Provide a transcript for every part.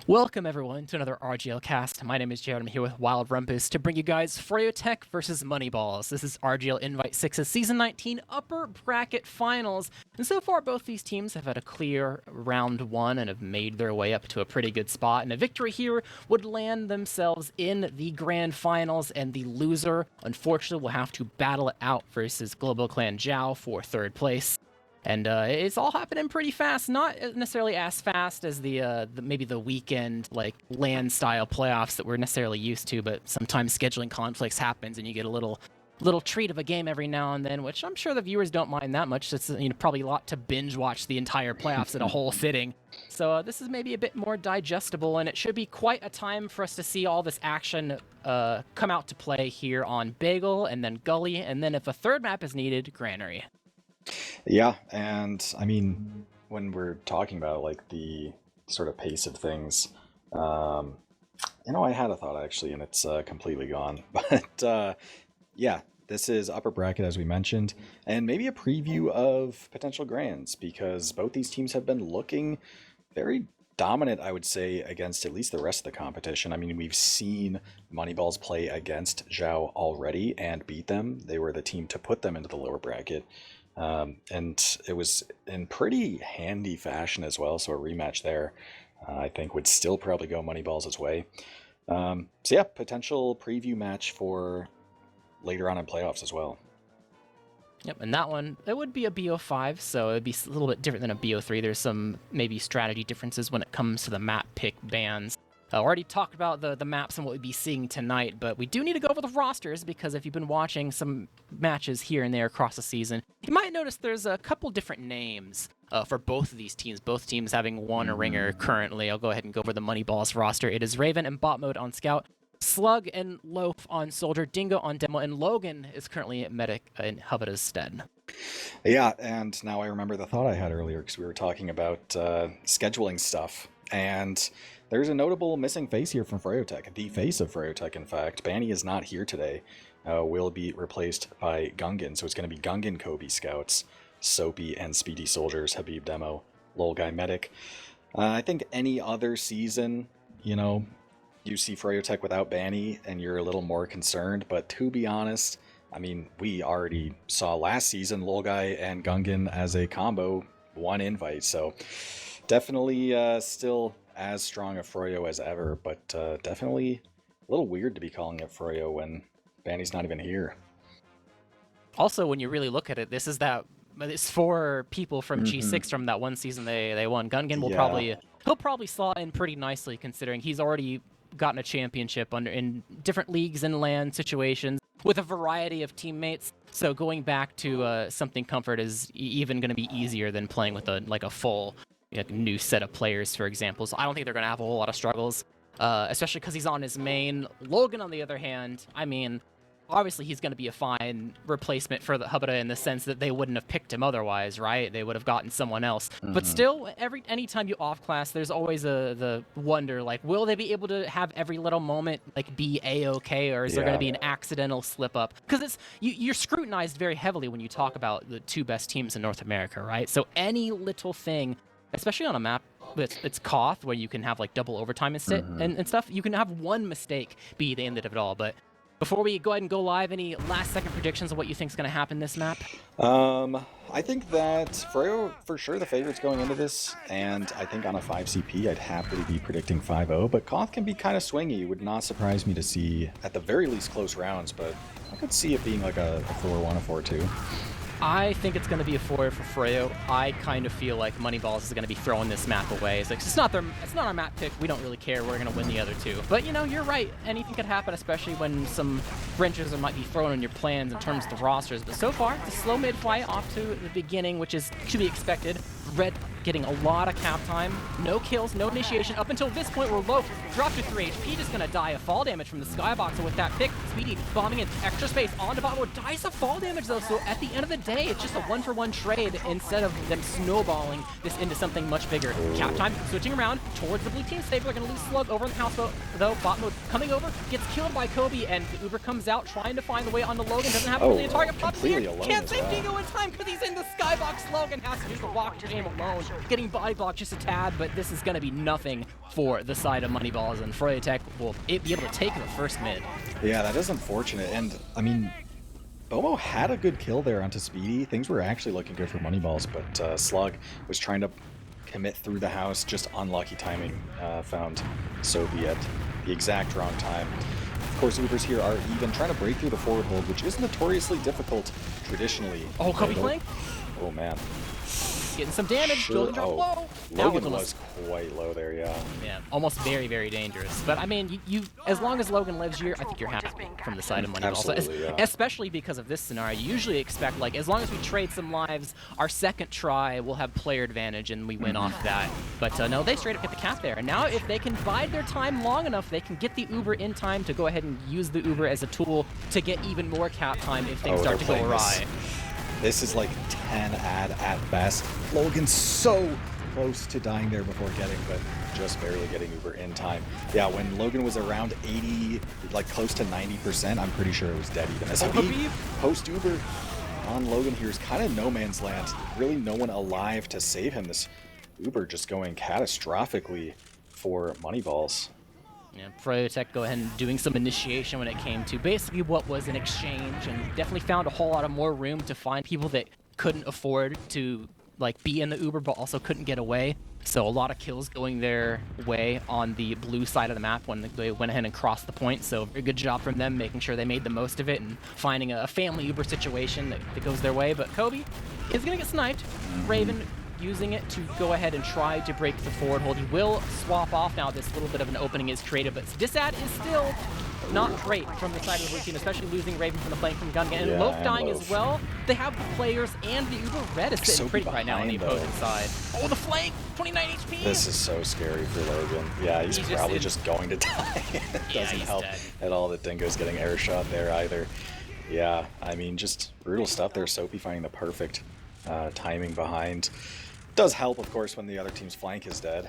Welcome everyone to another RGL cast. My name is Jared. I'm here with Wild Rumpus to bring you guys Froyotech versus Moneyballs. This is RGL Invite 6's Season 19 Upper Bracket Finals. And so far both these teams have had a clear round one and have made their way up to a pretty good spot. And a victory here would land themselves in the grand finals, and the loser, unfortunately, will have to battle it out versus Global Clan Zhao for third place. And it's all happening pretty fast, not necessarily as fast as the maybe the weekend like LAN style playoffs that we're necessarily used to, but sometimes scheduling conflicts happens and you get a little treat of a game every now and then, which I'm sure the viewers don't mind that much. It's probably a lot to binge watch the entire playoffs in a whole sitting. So this is maybe a bit more digestible, and it should be quite a time for us to see all this action come out to play here on Bagel and then Gully, and then if a third map is needed, Granary. Yeah, and I mean, when we're talking about like the sort of pace of things, I had a thought actually, and it's completely gone. But yeah, this is upper bracket as we mentioned, and maybe a preview of potential grands, because both these teams have been looking very dominant, I would say, against at least the rest of the competition. I mean, we've seen Moneyballs play against Zhao already and beat them. They were the team to put them into the lower bracket. And it was in pretty handy fashion as well, so a rematch there, I think, would still probably go Moneyballs' way. So yeah, potential preview match for later on in playoffs as well. Yep, and that one, it would be a BO5, so it would be a little bit different than a BO3. There's some maybe strategy differences when it comes to the map pick bans. Already talked about the maps and what we'd be seeing tonight, but we do need to go over the rosters, because if you've been watching some matches here and there across the season, you might notice there's a couple different names for both of these teams, both teams having one ringer currently. I'll go ahead and go over the Moneyballs roster. It is Raven and Bot Mode on Scout, Slug and Loaf on Soldier, Dingo on Demo, and Logan is currently at Medic in Hubata's stead. Yeah, and now I remember the thought I had earlier, because we were talking about scheduling stuff, and there's a notable missing face here from Froyotech, the face of Froyotech, in fact. Banny is not here today, will be replaced by Gungan, so it's going to be Gungan Kobe Scouts, Soapy and Speedy Soldiers, Habib Demo, Lol Guy Medic. I think any other season, you see Froyotech without Banny and you're a little more concerned, but to be honest, I mean, we already saw last season Lol Guy and Gungan as a combo, one invite, so definitely still as strong a Froyo as ever, but definitely a little weird to be calling it Froyo when Banny's not even here. Also, when you really look at it, it's for people from G6 from that one season they won. Gungan will he'll probably slot in pretty nicely, considering he's already gotten a championship in different leagues and LAN situations with a variety of teammates. So going back to something comfort is even going to be easier than playing with a full new set of players, for example. So I don't think they're going to have a whole lot of struggles, especially because he's on his main. Logan, on the other hand, I mean, obviously he's going to be a fine replacement for the Hubata in the sense that they wouldn't have picked him otherwise, right? They would have gotten someone else. But still, anytime you off-class, there's always the wonder, like, will they be able to have every little moment like be A-okay, or is there going to be an accidental slip-up? Because you're scrutinized very heavily when you talk about the two best teams in North America, right? So any little thing, especially on a map it's Koth, where you can have like double overtime and stuff, you can have one mistake be the end of it all. But before we go ahead and go live, any last second predictions of what you think is going to happen this map? I think that Froyo, for sure, the favorite's going into this, and I think on a 5 CP, I'd happily be predicting 5-0, but Koth can be kind of swingy. It would not surprise me to see, at the very least, close rounds, but I could see it being like a 4-1, a 4-2. I think it's going to be a 4 for Froyo. I kind of feel like Moneyballs is going to be throwing this map away. It's like, it's not our map pick. We don't really care. We're going to win the other two. But, you're right. Anything could happen, especially when some wrenches might be thrown in your plans in terms of the rosters. But so far, the slow mid fight off to the beginning, which is to be expected. Red getting a lot of cap time. No kills, no initiation. Up until this point, we're low. Dropped to 3 HP. Just going to die of fall damage from the skybox. And with that pick, Speedy bombing in extra space onto bottom mode. Dies of fall damage though, so at the end of the day, it's just a 1-for-1 trade instead of them snowballing this into something much bigger. Cap time switching around towards the blue team save. They're going to lose Slug over in the house though. Bot mode coming over, gets killed by Kobe, and the Uber comes out trying to find the way onto Logan. Doesn't have really a target. Completely alone. Can't save Dingo in time because he's in the skybox. Logan has to use the walk to aim alone, getting body blocked just a tad, but this is going to be nothing for the side of Moneyballs, and Froyotech will be able to take the first mid. Yeah, that is unfortunate, and I mean, Bomo had a good kill there onto Speedy. Things were actually looking good for Moneyballs, but Slug was trying to commit through the house, just unlucky timing, found Soapy at the exact wrong time. Of course, Ubers here are even trying to break through the forward hold, which is notoriously difficult traditionally. Oh, Kobe flank? Oh man. Getting some damage. Sure. Logan dropped low. Logan was quite low there, yeah. Yeah, almost very, very dangerous. But I mean, you as long as Logan lives here, I think you're happy from the side of Moneyballs. Absolutely, yeah. Especially because of this scenario. You usually expect, like, as long as we trade some lives, our second try will have player advantage and we win off that. But no, they straight up get the cap there. And now if they can bide their time long enough, they can get the Uber in time to go ahead and use the Uber as a tool to get even more cap time if things start to go awry. This is like 10 at best. Logan's so close to dying there before getting, but just barely getting Uber in time. Yeah, when Logan was around 80, like close to 90%, I'm pretty sure it was dead even. SB post Uber on Logan here is kind of no man's land. Really no one alive to save him. This Uber just going catastrophically for Moneyballs. Yeah, Froyotech go ahead and doing some initiation when it came to basically what was an exchange, and definitely found a whole lot of more room to find people that couldn't afford to like be in the Uber but also couldn't get away. So a lot of kills going their way on the blue side of the map when they went ahead and crossed the point. So very good job from them making sure they made the most of it and finding a family Uber situation that goes their way. But Kobe is going to get sniped. Raven using it to go ahead and try to break the forward hold. He will swap off now. This little bit of an opening is created, but Disad is still not great from the side of the blue team, especially losing Raven from the flank from Gungan. And Loaf dying as well. They have the players and the Uber Red is sitting pretty right now on the opposing side. Oh, the flank! 29 HP! This is so scary for Logan. Yeah, he's probably just going to die. It doesn't help at all that Dingo's getting air shot there either. Yeah, I mean, just brutal stuff there. Soapy finding the perfect timing behind. Does help, of course, when the other team's flank is dead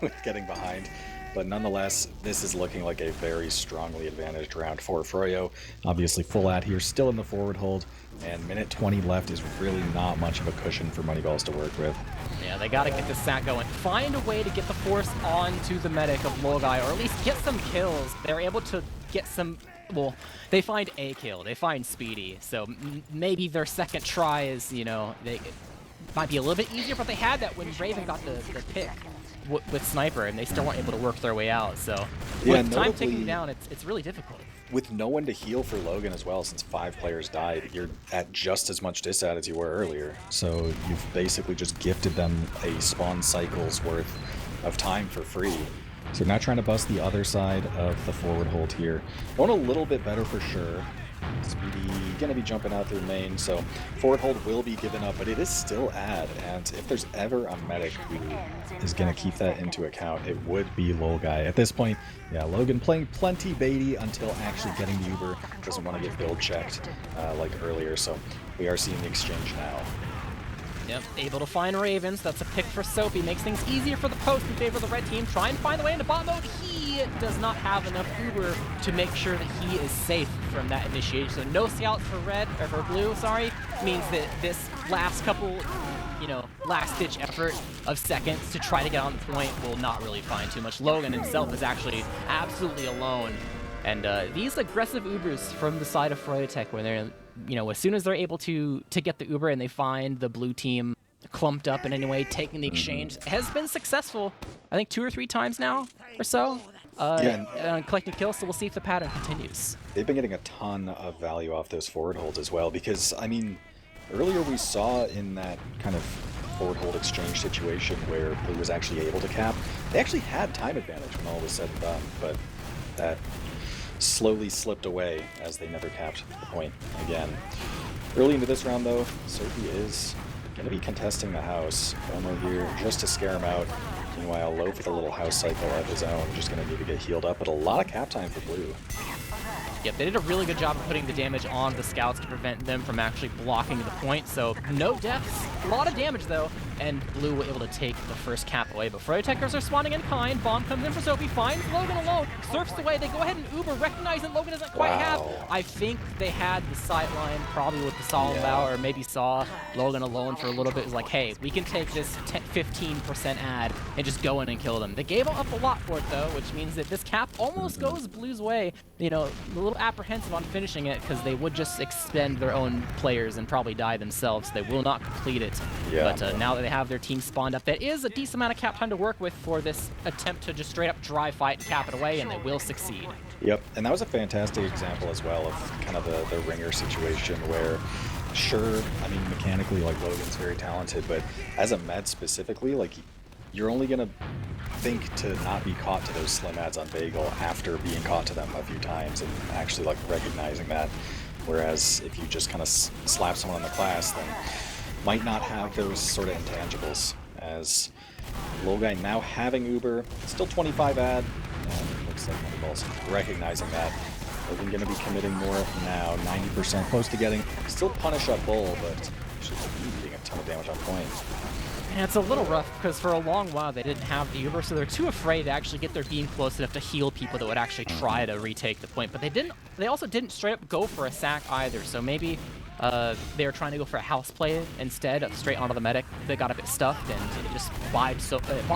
with getting behind. But nonetheless, this is looking like a very strongly advantaged round for Froyo. Obviously, full ad here, still in the forward hold, and minute 20 left is really not much of a cushion for Moneyballs to work with. Yeah, they got to get the sack going. Find a way to get the force onto the medic of Logai, or at least get some kills. They're able to get some... Well, they find a kill. They find Speedy. So maybe their second try is, you know, it might be a little bit easier, but they had that when Raven got the pick with Sniper, and they still weren't able to work their way out. So with time ticking down, it's really difficult. With no one to heal for Logan as well, since 5 players died, you're at just as much disad as you were earlier. So you've basically just gifted them a spawn cycle's worth of time for free. So now trying to bust the other side of the forward hold here. Going a little bit better for sure. Speedy gonna be jumping out through main, so forward hold will be given up, but it is still ad, and if there's ever a medic who is gonna keep that into account, it would be Lolgai. At this point, yeah, Logan playing plenty baity until actually getting the Uber. Doesn't want to get build checked like earlier, so we are seeing the exchange now. Yep, able to find Ravens. That's a pick for Soapy. Makes things easier for the post in favor of the red team. Try and find the way into bot mode. He does not have enough Uber to make sure that he is safe from that initiation. So no scouts for red, or for blue, sorry, means that this last couple, you know, last-ditch effort of seconds to try to get on the point will not really find too much. Logan himself is actually absolutely alone. And these aggressive Ubers from the side of Froyotech, where they're, you know, as soon as they're able to get the Uber and they find the blue team clumped up in any way, taking the exchange, has been successful, I think 2 or 3 times now or so, collecting kills, so we'll see if the pattern continues. They've been getting a ton of value off those forward holds as well, because, I mean, earlier we saw in that kind of forward hold exchange situation where blue was actually able to cap, they actually had time advantage when all was said and done, but that slowly slipped away as they never capped the point again. Early into this round though, Soapy is going to be contesting the house. Bomo here just to scare him out. Meanwhile, Loaf with a little house cycle of his own, just going to need to get healed up, but a lot of cap time for blue. Yep, they did a really good job of putting the damage on the scouts to prevent them from actually blocking the point. So no deaths, a lot of damage though, and Blue were able to take the first cap away. But Froyotechers are spawning in kind. Bomb comes in for Soapy, finds Logan alone, surfs away. They go ahead and Uber, recognizing Logan doesn't quite have. I think they had the sideline probably with the Solemn Bow, or maybe saw Logan alone for a little bit. It was like, hey, we can take this 15% ad and just go in and kill them. They gave up a lot for it though, which means that this cap almost goes Blue's way. You know, a little apprehensive on finishing it because they would just expend their own players and probably die themselves. They will not complete it. But now that they have their team spawned up, there is a decent amount of cap time to work with for this attempt to just straight up dry fight and cap it away, and they will succeed. Yep, and that was a fantastic example as well of kind of the ringer situation where, sure, I mean, mechanically, like, Logan's very talented, but as a med specifically, like, you're only going to think to not be caught to those slim ads on Bagel after being caught to them a few times and actually, like, recognizing that. Whereas if you just kind of slap someone in the class, then might not have those sort of intangibles. As Lil Guy now having Uber, still 25 ad, and looks like Moneyballs recognizing that. Logan going to be committing more now, 90% close to getting, still punish up Bull, but should be getting a ton of damage on point. And it's a little rough because for a long while they didn't have the Uber, so they're too afraid to actually get their beam close enough to heal people that would actually try to retake the point. But they didn't. They also didn't straight up go for a sack either. So maybe they were trying to go for a house play instead of straight onto the medic. They got a bit stuffed and it just bought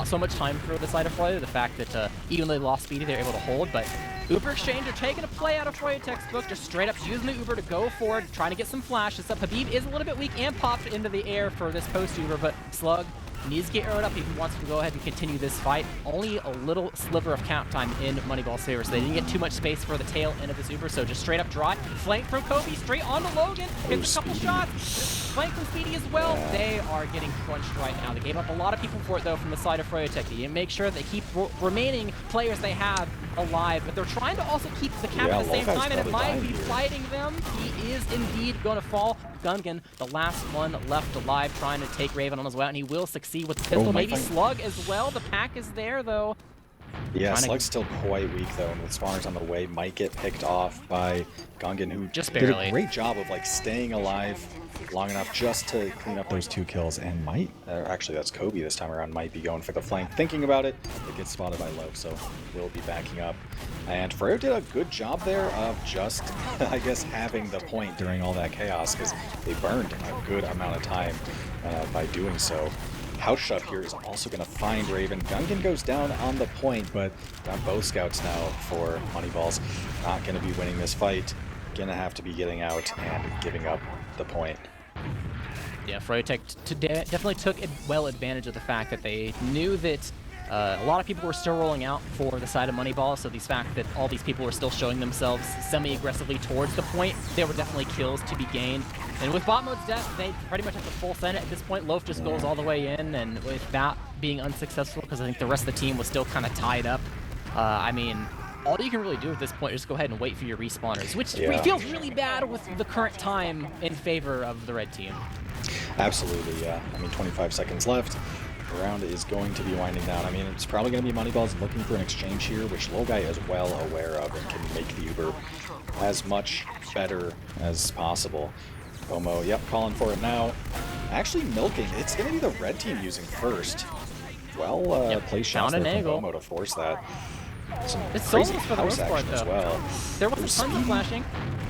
so much time for the side of Froyo. The fact that even though they lost speed, they were able to hold. But Uber Exchange are taking a play out of Froyotech's book, just straight up using the Uber to go forward, trying to get some flashes up. Habib is a little bit weak and popped into the air for this post Uber, but Slug needs to get arrowed up if he wants to go ahead and continue this fight. Only a little sliver of cap time in Moneyball's favor, so they didn't get too much space for the tail end of this Uber, so just straight up draw. Flank from Kobe, straight onto Logan, hits a couple shots. Flank from Speedy as well. They are getting crunched right now. They gave up a lot of people for it, though, from the side of Froyotech. They didn't make sure they keep remaining players they have alive, but they're trying to also keep the cap at the same time, and it might be fighting them. He is indeed going to fall. Gungan, the last one left alive, trying to take Raven on his way out, and he will succeed with the pistol. Maybe Slug as well. The pack is there, though. Yeah, Slug's still quite weak, though, and with spawners on the way, might get picked off by Gungan, who just barely did a great job of, like, staying alive long enough just to clean up those 2 kills, and might, actually that's Kobe this time around, might be going for the flank. Thinking about it, it gets spotted by Low, so will be backing up. And Froyo did a good job there of just, I guess, having the point during all that chaos, because they burned a good amount of time by doing so. House Shove here is also going to find Raven. Gungan goes down on the point, but got both scouts now for Moneyballs. Not going to be winning this fight. Going to have to be getting out and giving up the point. Yeah, Froyotech definitely took well advantage of the fact that they knew that a lot of people were still rolling out for the side of Moneyball, so the fact that all these people were still showing themselves semi-aggressively towards the point, there were definitely kills to be gained. And with bot mode's death, they pretty much have to full send it at this point. Loaf just goes all the way in, and with that being unsuccessful, because I think the rest of the team was still kind of tied up, I mean, all you can really do at this point is just go ahead and wait for your respawners, which feels really bad with the current time in favor of the red team. Absolutely, yeah. I mean, 25 seconds left. The round is going to be winding down. I mean, it's probably going to be Moneyballs looking for an exchange here, which Low Guy is well aware of and can make the Uber as much better as possible. Bomo, yep, calling for it now. Actually milking. It's going to be the red team using first. Well, play shots there from Bomo to force that. Some crazy for the most part, as well. There was tons of flashing.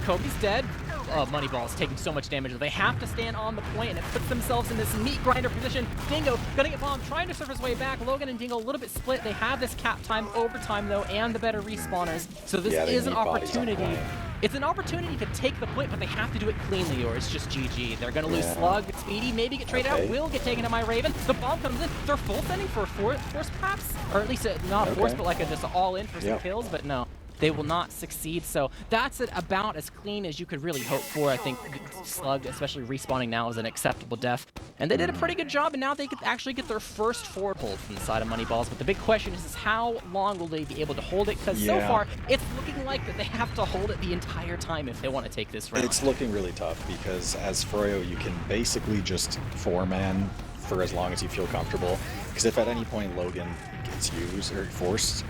Kobe's dead. Moneyball's taking so much damage. They have to stand on the point, and it puts themselves in this meat grinder position. Dingo gonna get bombed, trying to surf his way back. Logan and Dingo a little bit split. They have this cap time, overtime though, and the better respawners. So this is an opportunity. It's an opportunity to take the point, but they have to do it cleanly, or it's just GG. They're gonna lose Slug, Speedy, maybe get traded out, will get taken to my Raven. The bomb comes in. They're full sending for a force perhaps, or at least not a force, but like a just all in for some kills. But no. They will not succeed, so that's about as clean as you could really hope for. I think Slug, especially respawning now, is an acceptable death. And they did a pretty good job, and now they could actually get their first forward hold from the side of Moneyballs. But the big question is how long will they be able to hold it? Because so far, it's looking like that they have to hold it the entire time if they want to take this round. It's looking really tough, because as Froyo, you can basically just 4-man for as long as you feel comfortable. Because if at any point Logan gets used or forced,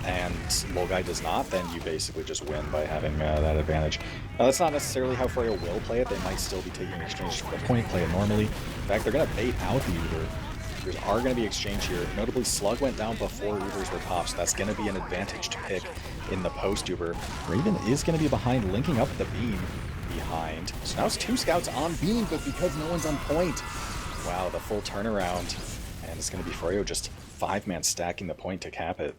and Logai does not, then you basically just win by having that advantage. Now, that's not necessarily how Froyo will play it. They might still be taking exchange for the point, play it normally. In fact, they're going to bait out the Uber. Ubers are going to be exchange here. Notably, Slug went down before Ubers were popped, so that's going to be an advantage to pick in the post Uber. Raven is going to be behind, linking up the beam behind. So now it's 2 scouts on beam, but because no one's on point. Wow, the full turnaround. And it's going to be Froyo just 5-man stacking the point to cap it.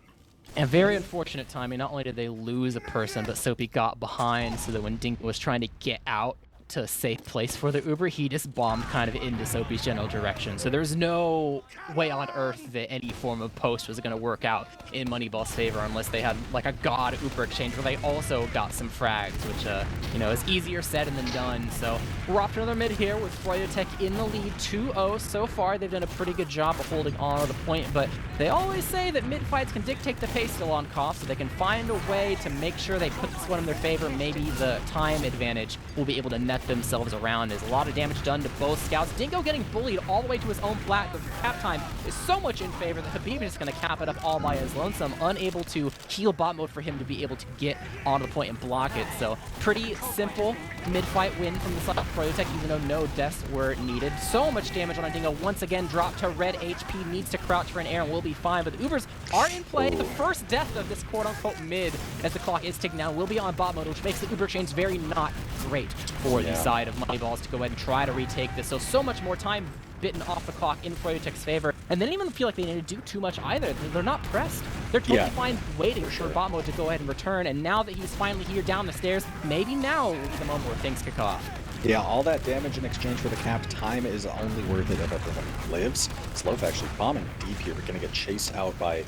And very unfortunate timing. Not only did they lose a person, but Soapy got behind so that when Dink was trying to get out to a safe place for the Uber, he just bombed kind of into Soapy's general direction. So there's no way on earth that any form of post was going to work out in Moneyball's favor unless they had like a god Uber exchange where they also got some frags, which, you know, is easier said than done. So we're off to another mid here with Froyotech in the lead 2-0 so far. They've done a pretty good job of holding on to the point, but they always say that mid fights can dictate the pace still on cost, so they can find a way to make sure they put this one in their favor. Maybe the time advantage will be able to net themselves around. There's a lot of damage done to both scouts. Dingo getting bullied all the way to his own plat, but the cap time is so much in favor that Habib is just going to cap it up all by his lonesome, unable to heal bot mode for him to be able to get onto the point and block it. So pretty simple mid-fight win from the side of Froyotech, even though no deaths were needed. So much damage on Dingo. Once again, dropped to red HP, needs to crouch for an air and will be fine, but the Ubers are in play. The first death of this quote-unquote mid as the clock is ticking down will be on bot mode, which makes the Uber exchange very not great for the side of Moneyballs to go ahead and try to retake this. So much more time bitten off the clock in Froyotech's favor, and they didn't even feel like they needed to do too much either. They're not pressed. They're totally fine waiting for bot mode to go ahead and return, and now that he's finally here down the stairs, maybe now will be the moment where things kick off. Yeah, all that damage in exchange for the cap time is only worth it if everyone lives. Sloth actually bombing deep here. We're going to get chased out by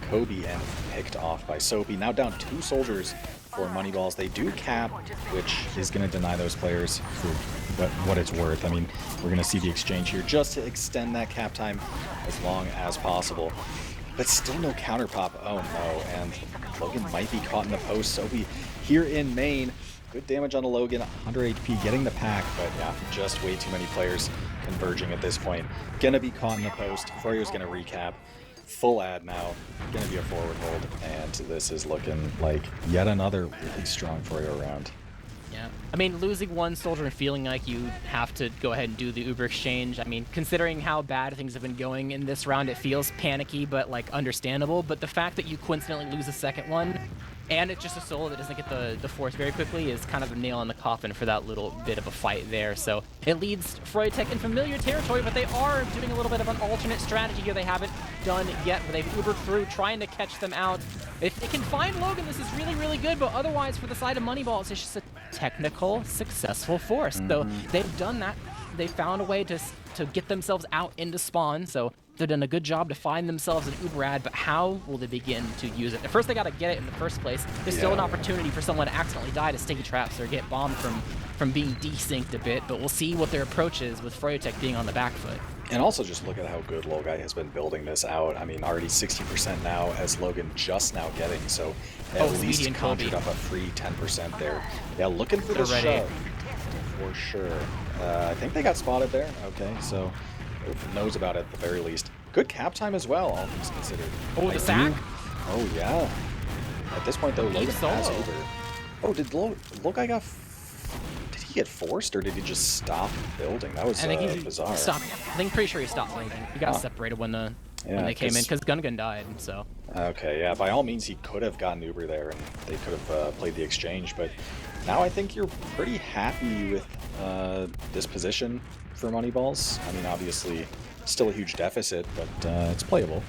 Kobe and picked off by Soapy. Now down 2 soldiers for Moneyballs. They do cap, which is going to deny those players for what it's worth. I mean, we're going to see the exchange here just to extend that cap time as long as possible. But still no counter pop. Oh no, and Logan might be caught in the post. Soapy here in main. Good damage on the Logan, 100 HP, getting the pack, but yeah, just way too many players converging at this point. Gonna be caught in the post. Froyo's gonna recap. Full ad now. Gonna be a forward hold, and this is looking like yet another really strong Froyo round. Yeah, I mean, losing one soldier and feeling like you have to go ahead and do the Uber exchange, I mean, considering how bad things have been going in this round, it feels panicky, but like understandable. But the fact that you coincidentally lose a second one, and it's just a solo that doesn't get the force very quickly, is kind of a nail in the coffin for that little bit of a fight there. So it leads Froyotech in familiar territory, but they are doing a little bit of an alternate strategy here. They haven't done yet, but they've Ubered through, trying to catch them out. If they can find Logan, this is really, really good, but otherwise for the side of Moneyballs, it's just a technical, successful force. So they've done that. They found a way to get themselves out into spawn, so they've done a good job to find themselves an Uber ad, but how will they begin to use it? At first, they got to get it in the first place. There's still an opportunity for someone to accidentally die to sticky traps or get bombed from being desynced a bit, but we'll see what their approach is with Froyotech being on the back foot. And also just look at how good Logai has been building this out. I mean, already 60% now, as Logan just now getting, so at least conjured up a free 10% there. Yeah, looking for the shove, for sure. I think they got spotted there. Okay, so knows about it at the very least. Good cap time as well, all things considered. Oh, the sack? Oh, yeah. At this point, though, Logan has over. Oh, did Logai did he get forced, or did he just stop building? That was bizarre. Pretty sure he stopped building. He got separated when they came in, because Gun died, so. Okay, yeah, by all means, he could have gotten Uber there, and they could have played the exchange, but now I think you're pretty happy with this position for Moneyballs. I mean, obviously, still a huge deficit, but it's playable.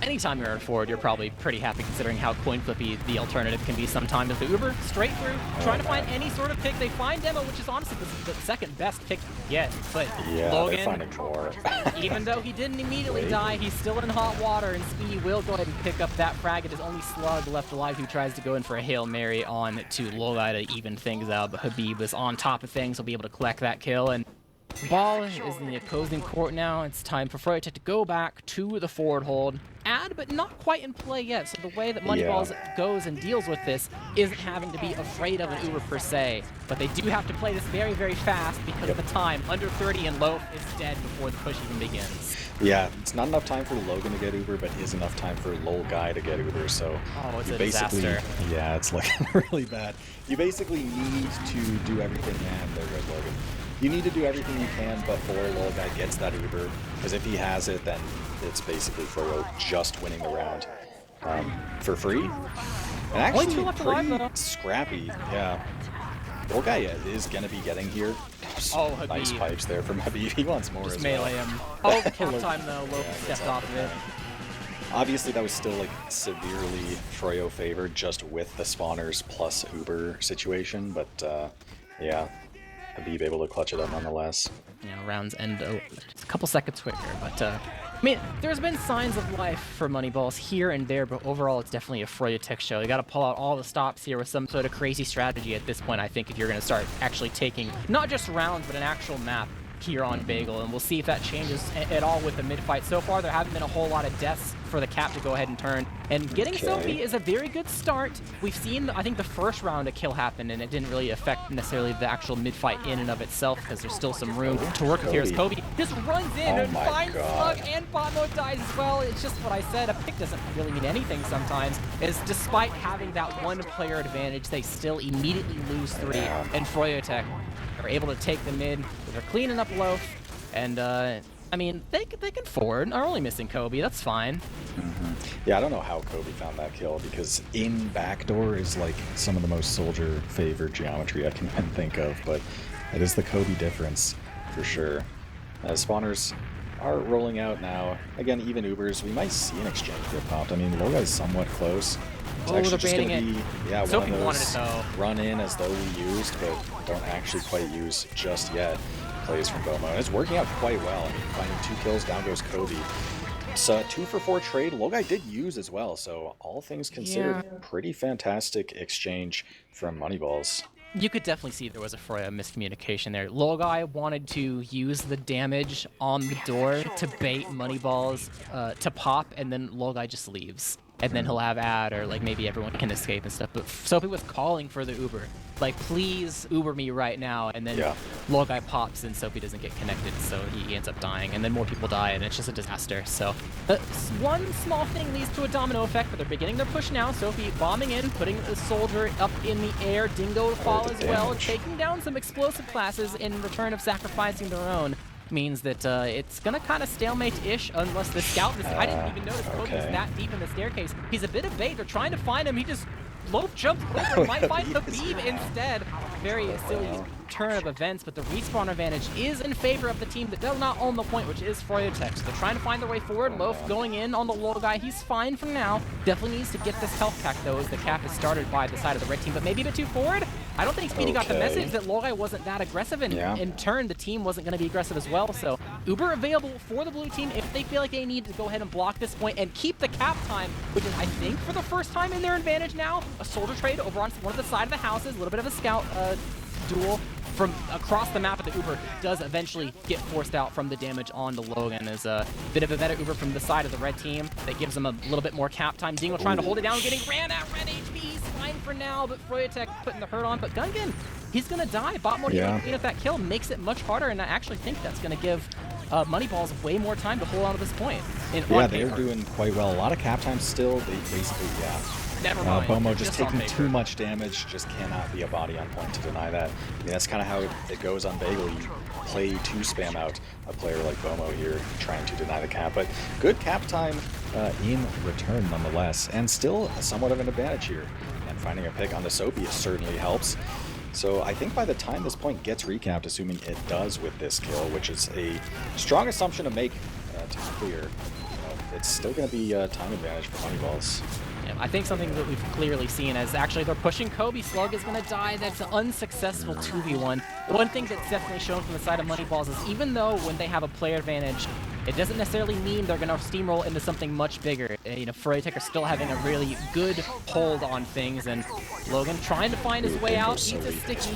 Anytime you're at a forward, you're probably pretty happy considering how coin flippy the alternative can be sometimes. The Uber, straight through, trying to find any sort of pick. They find Demo, which is honestly the second best pick yet. But yeah, Logan, they're finding more. even though he didn't immediately die, he's still in hot water, and Speedy will go ahead and pick up that frag. It is only Slug left alive who tries to go in for a Hail Mary on to Logai to even things out. But Habib is on top of things. He'll be able to collect that kill, and Ball is in the opposing court now. It's time for Froyotech to go back to the forward hold. Add, but not quite in play yet. So the way that Moneyballs goes and deals with this isn't having to be afraid of an Uber per se. But they do have to play this very, very fast because of the time. Under 30 and Loaf is dead before the push even begins. Yeah, it's not enough time for Logan to get Uber, but is enough time for Lol Guy to get Uber, so... Oh, it's a disaster. Yeah, it's looking really bad. You basically need to do everything, and there goes Logan. You need to do everything you can before Lol Guy gets that Uber, because if he has it, then it's basically Froyo just winning the round for free. And actually, only 2 left pretty alive, though. scrappy, yeah. Lol Guy is going to be getting here. Oh, nice pipes there from Habib. He wants more just as melee well. him. Oh, the count time though. Loaf stepped off of it. Obviously, that was still like severely Froyo favored just with the spawners plus Uber situation, but yeah, Habib able to clutch it up nonetheless. Yeah, rounds end just a couple seconds quicker, but I mean, there's been signs of life for Moneyballs here and there, but overall it's definitely a Froyotech show. You got to pull out all the stops here with some sort of crazy strategy at this point, I think, if you're going to start actually taking not just rounds, but an actual map here on Bagel, and we'll see if that changes at all with the mid-fight. So far, there haven't been a whole lot of deaths for the cap to go ahead and turn, and getting Sophie is a very good start. We've seen, I think, the first round a kill happen, and it didn't really affect necessarily the actual mid-fight in and of itself, because there's still some room to work with here as Kobe just runs in and finds Slug, and Botmo dies as well. It's just what I said, a pick doesn't really mean anything sometimes, is despite having that one player advantage, they still immediately lose 3, and Froyotech are able to take the mid. They're cleaning up Loaf, and I mean, they can forward. Are only missing Kobe. That's fine. Yeah, I don't know how Kobe found that kill, because in backdoor is like some of the most soldier favored geometry I can even think of, but it is the Kobe difference for sure. As spawners are rolling out now. Again, even Ubers, we might see an exchange get popped. I mean, Loga is somewhat close. It's actually just going to be, yeah, one of those run in as though we used, but don't actually quite use just yet. Plays from Bomo. And it's working out quite well. I mean, finding 2 kills, down goes Kobe. So 2 for 4 trade, Logai did use as well, so all things considered, pretty fantastic exchange from Moneyballs. You could definitely see there was a Froya miscommunication there. Logai wanted to use the damage on the door to bait Moneyballs to pop, and then Logai just leaves. And then he'll have ad, or like maybe everyone can escape and stuff. But Sophie was calling for the Uber. Like, please Uber me right now. And then Logai pops and Sophie doesn't get connected, so he ends up dying. And then more people die, and it's just a disaster. So one small thing leads to a domino effect, but they're beginning their push now. Sophie bombing in, putting the soldier up in the air. Dingo fall as well, taking down some explosive classes in return of sacrificing their own. Means that it's gonna kind of stalemate-ish unless the scout I didn't even notice Kobe was that deep in the staircase. He's a bit of bait. They're trying to find him. He just low jumps over and might find Habib instead. Very silly turn of events, but the respawn advantage is in favor of the team that does not own the point, which is Froyotech. So they're trying to find their way forward. Loaf going in on the low guy. He's fine for now. Definitely needs to get this health pack, though, as the cap is started by the side of the red team, but maybe a bit too forward. I don't think Speedy got the message that Logai wasn't that aggressive, and in turn, the team wasn't going to be aggressive as well. So Uber available for the blue team if they feel like they need to go ahead and block this point and keep the cap time, which is, I think, for the first time in their advantage now. A soldier trade over on one of the side of the houses, a little bit of a scout duel from across the map of the Uber does eventually get forced out from the damage on the Logan. As a bit of a better Uber from the side of the red team that gives them a little bit more cap time. Dingo trying to hold it down, getting ran at red HP. He's fine for now, but Froyotech putting the hurt on. But Gungan, he's going to die. Bot mode clean up that kill makes it much harder, and I actually think that's going to give Moneyballs way more time to hold on to this point. Yeah, they're doing quite well. A lot of cap time still. They basically, never mind. Bomo just taking too much damage, just cannot be a body on point to deny that. I mean, that's kind of how it goes on Bagel. You play to spam out a player like Bomo here, trying to deny the cap. But good cap time in return nonetheless, and still somewhat of an advantage here. And finding a pick on the Soapy certainly helps. So I think by the time this point gets recapped, assuming it does with this kill, which is a strong assumption to make to be clear, it's still going to be time advantage for Moneyballs. I think something that we've clearly seen is actually they're pushing Kobe. Slug is going to die. That's an unsuccessful 2v1. One thing that's definitely shown from the side of Moneyballs is even though when they have a player advantage, it doesn't necessarily mean they're going to steamroll into something much bigger. You know, Froyotech are still having a really good hold on things, and Logan trying to find his way out. He's a sticky.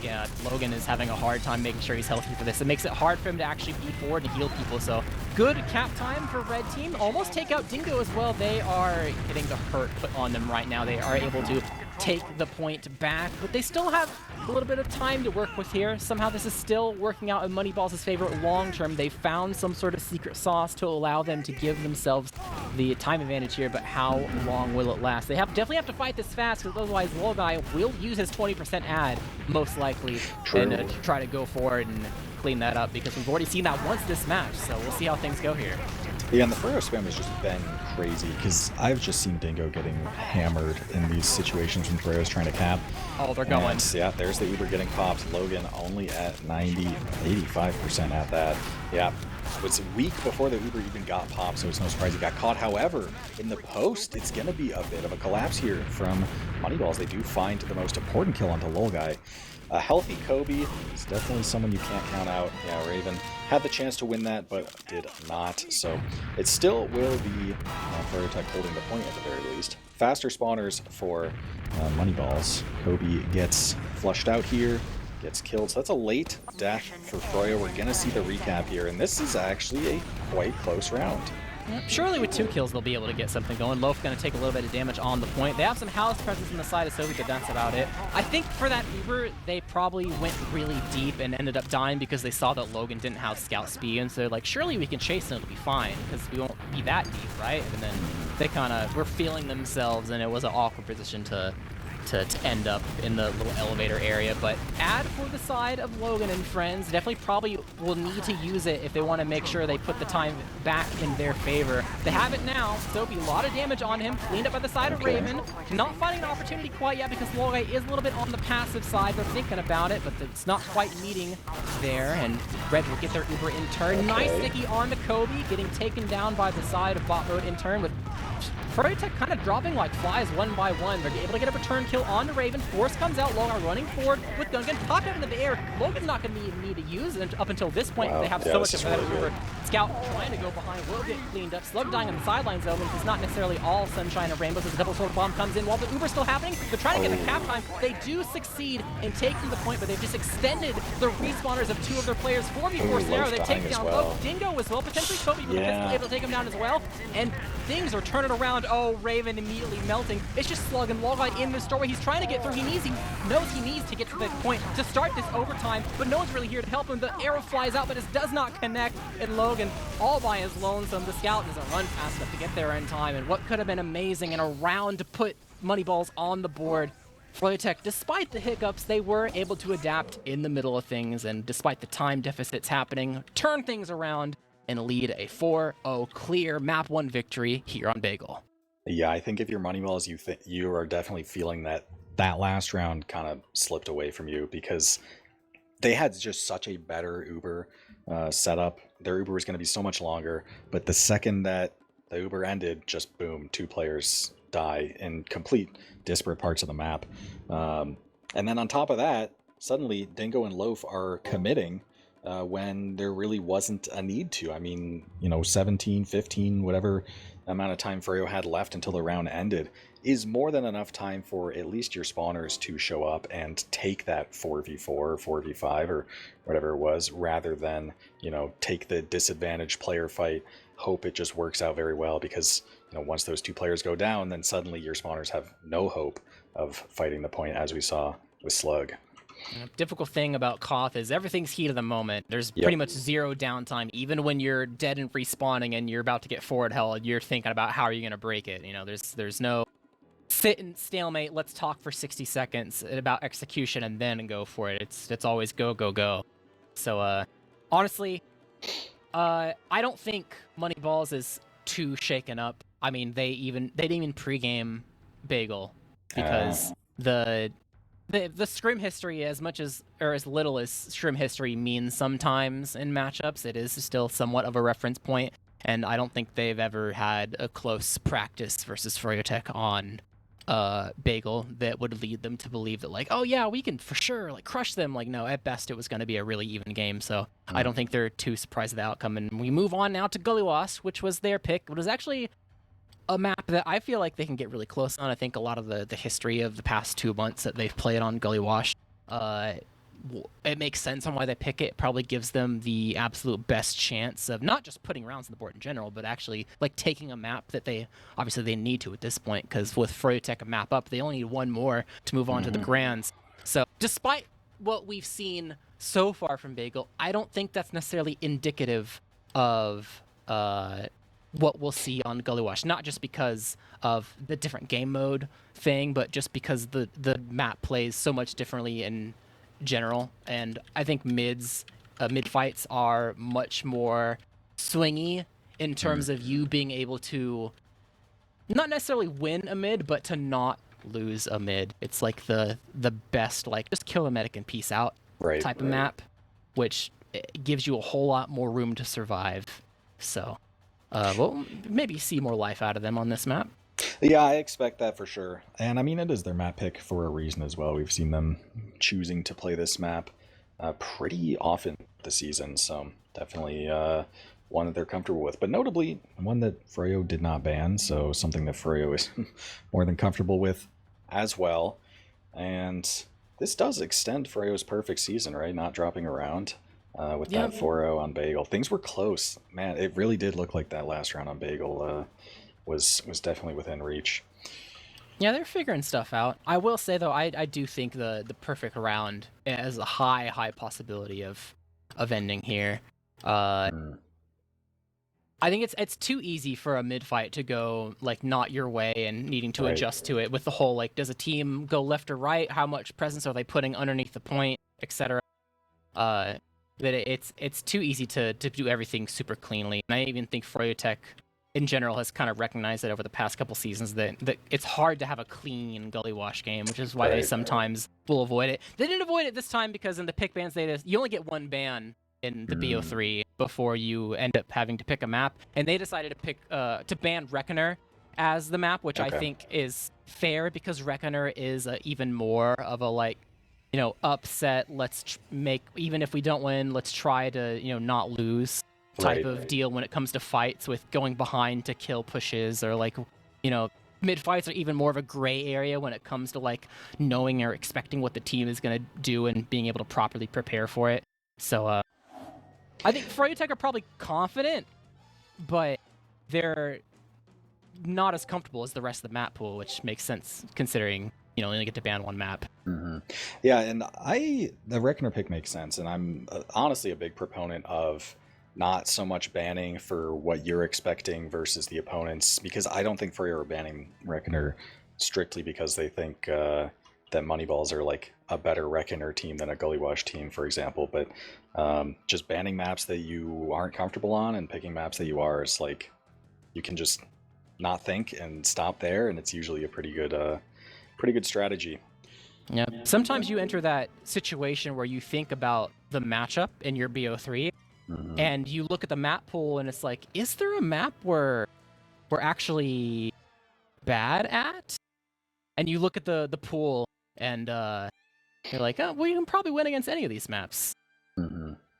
Yeah, Logan is having a hard time making sure he's healthy for this. It makes it hard for him to actually be forward and heal people, so good cap time for red team. Almost take out Dingo as well. They are getting the hurt put on them right now. They are able to take the point back, but they still have a little bit of time to work with here. Somehow this is still working out in Moneyballs' favor long term. They found some sort of secret sauce to allow them to give themselves the time advantage here, but how long will it last? They definitely have to fight this fast, because otherwise Logai will use his 20% ad, most likely, and try to go forward and clean that up, because we've already seen that once this match, so we'll see how things go here. Yeah, and the Froyo spam has just been crazy, because I've just seen Dingo getting hammered in these situations when Froyo's trying to cap. Oh, they're going. And, yeah, there's the Uber getting popped. Logan only at 90, 85% at that. Yeah, it was a week before the Uber even got popped, so it's no surprise he got caught. However, in the post, it's going to be a bit of a collapse here from Moneyballs. They do find the most important kill onto Logai. A healthy Kobe is definitely someone you can't count out. Yeah, Raven had the chance to win that, but did not. So it still will be Froyotech holding the point at the very least. Faster spawners for Moneyballs. Kobe gets flushed out here, gets killed. So that's a late death for Froyo. We're going to see the recap here, and this is actually a quite close round. Surely with 2 kills they'll be able to get something going. Loaf going to take a little bit of damage on the point. They have some house presence on the side of Sophie, but that's about it. I think for that Uber, they probably went really deep and ended up dying because they saw that Logan didn't have scout speed, and so they're like, surely we can chase and it'll be fine, because we won't be that deep, right? And then they kind of were feeling themselves, and it was an awkward position to end up in the little elevator area. But ad for the side of Logan and friends, definitely probably will need to use it if they want to make sure they put the time back in their favor. They have it now. Sophie, a lot of damage on him, cleaned up by the side of Raven. Not finding an opportunity quite yet because Logai is a little bit on the passive side. They're thinking about it, but it's not quite meeting there, and Red will get their Uber in turn. Nice sticky on to Kobe, getting taken down by the side of bot mode in turn, with Froyotech kind of dropping like flies one by one. They're able to get a return kill onto Raven. Force comes out. Logan running forward with Gungan. Popped up into the air. Logan's not going to need to use it up until this point. Wow. They have so much of that over. Scout trying to go behind will get cleaned up. Slug dying on the sidelines though, because it's not necessarily all sunshine and rainbows as a double sword bomb comes in while the Uber's still happening. They're trying to get the cap time. They do succeed in taking the point, but they've just extended the respawners of 2 of their players. 4v4 scenario. They take down Loaf. Dingo as well. Potentially Kobe will able to take him down as well. And things are turning around. Oh, Raven immediately melting. It's just Slug and Logai in this doorway. He's trying to get through. He knows he needs to get to the point to start this overtime, but no one's really here to help him. The arrow flies out, but it does not connect, and Logan all by his lonesome. The scout doesn't run fast enough to get there in time, and what could have been amazing in a round to put Moneyballs on the board. Froyotech, despite the hiccups, they were able to adapt in the middle of things, and despite the time deficits happening, turn things around and lead a 4-0 clear map 1 victory here on Bagel. Yeah, I think if you're Moneyballs, you are definitely feeling that last round kind of slipped away from you, because they had just such a better Uber setup. Their Uber was going to be so much longer, but the second that the Uber ended, just boom, 2 players die in complete disparate parts of the map. And then on top of that, suddenly Dingo and Loaf are committing when there really wasn't a need to. I mean, 17, 15, whatever amount of time Froyo had left until the round ended is more than enough time for at least your spawners to show up and take that 4v4 or 4v5 or whatever it was, rather than, take the disadvantaged player fight, hope it just works out very well, because, once those 2 players go down, then suddenly your spawners have no hope of fighting the point, as we saw with Slug. Difficult thing about Koth is everything's heat of the moment. There's pretty much 0 downtime. Even when you're dead and respawning and you're about to get forward held, you're thinking about how are you going to break it. There's no sit and stalemate, let's talk for 60 seconds about execution and then go for it. It's always go, go, go. So, honestly, I don't think Moneyballs is too shaken up. I mean, they didn't even pregame Bagel, because the scrim history, as much as, or as little as scrim history means sometimes in matchups, it is still somewhat of a reference point, and I don't think they've ever had a close practice versus Froyotech on Bagel that would lead them to believe that, like, oh yeah, we can for sure like crush them. Like, no, at best it was going to be a really even game. So I don't think they're too surprised at the outcome. And we move on now to Gullywash, which was their pick. It was actually a map that I feel like they can get really close on. I think a lot of the history of the past 2 months that they've played on Gullywash, it makes sense on why they pick it. It probably gives them the absolute best chance of not just putting rounds on the board in general, but actually like taking a map that they obviously they need to at this point, because with Froyotech a map up, they only need one more to move on to the Grands. So despite what we've seen so far from Bagel, I don't think that's necessarily indicative of what we'll see on Gullywash. Not just because of the different game mode thing, but just because the map plays so much differently in general. And I think mid fights are much more swingy in terms of you being able to not necessarily win a mid, but to not lose a mid. It's like the best, like, just kill a medic and peace out type of map, which gives you a whole lot more room to survive. So we'll maybe see more life out of them on this map. Yeah, I expect that for sure. And I mean, it is their map pick for a reason as well. We've seen them choosing to play this map pretty often this season, so definitely one that they're comfortable with. But notably, one that Froyo did not ban, so something that Froyo is more than comfortable with as well. And this does extend Froyo's perfect season, right? Not dropping around with that 4-0 on Bagel. Things were close. Man, it really did look like that last round on Bagel was definitely within reach. Yeah, they're figuring stuff out. I will say though, I do think the perfect round has a high possibility of ending here. I think it's too easy for a mid fight to go like not your way and needing to adjust to it with the whole like, does a team go left or right? How much presence are they putting underneath the point, etc. That it's too easy to do everything super cleanly. And I even think Froyotech in general has kind of recognized that over the past couple seasons that it's hard to have a clean Gullywash game, which is why they sometimes will avoid it. They didn't avoid it this time because in the pick bans you only get one ban in the BO3 before you end up having to pick a map, and they decided to pick to ban Reckoner as the map, which I think is fair because Reckoner is even more of a like, you know, upset. Let's make, even if we don't win, let's try to, you know, not lose type of deal when it comes to fights with going behind to kill pushes, or like, you know, mid fights are even more of a gray area when it comes to like knowing or expecting what the team is going to do and being able to properly prepare for it. So I think Froyotech are probably confident, but they're not as comfortable as the rest of the map pool, which makes sense considering, you know, only get to ban one map. Yeah, and the Reckoner pick makes sense, and I'm honestly a big proponent of not so much banning for what you're expecting versus the opponents, because I don't think Froyo are banning Reckoner strictly because they think that Moneyballs are like a better Reckoner team than a Gullywash team, for example. But just banning maps that you aren't comfortable on and picking maps that you are is like, you can just not think and stop there, and it's usually a pretty good strategy. Yeah. Sometimes you enter that situation where you think about the matchup in your BO3, and you look at the map pool, and it's like, is there a map where we're actually bad at? And you look at the pool, and you're like, oh, well, you can probably win against any of these maps.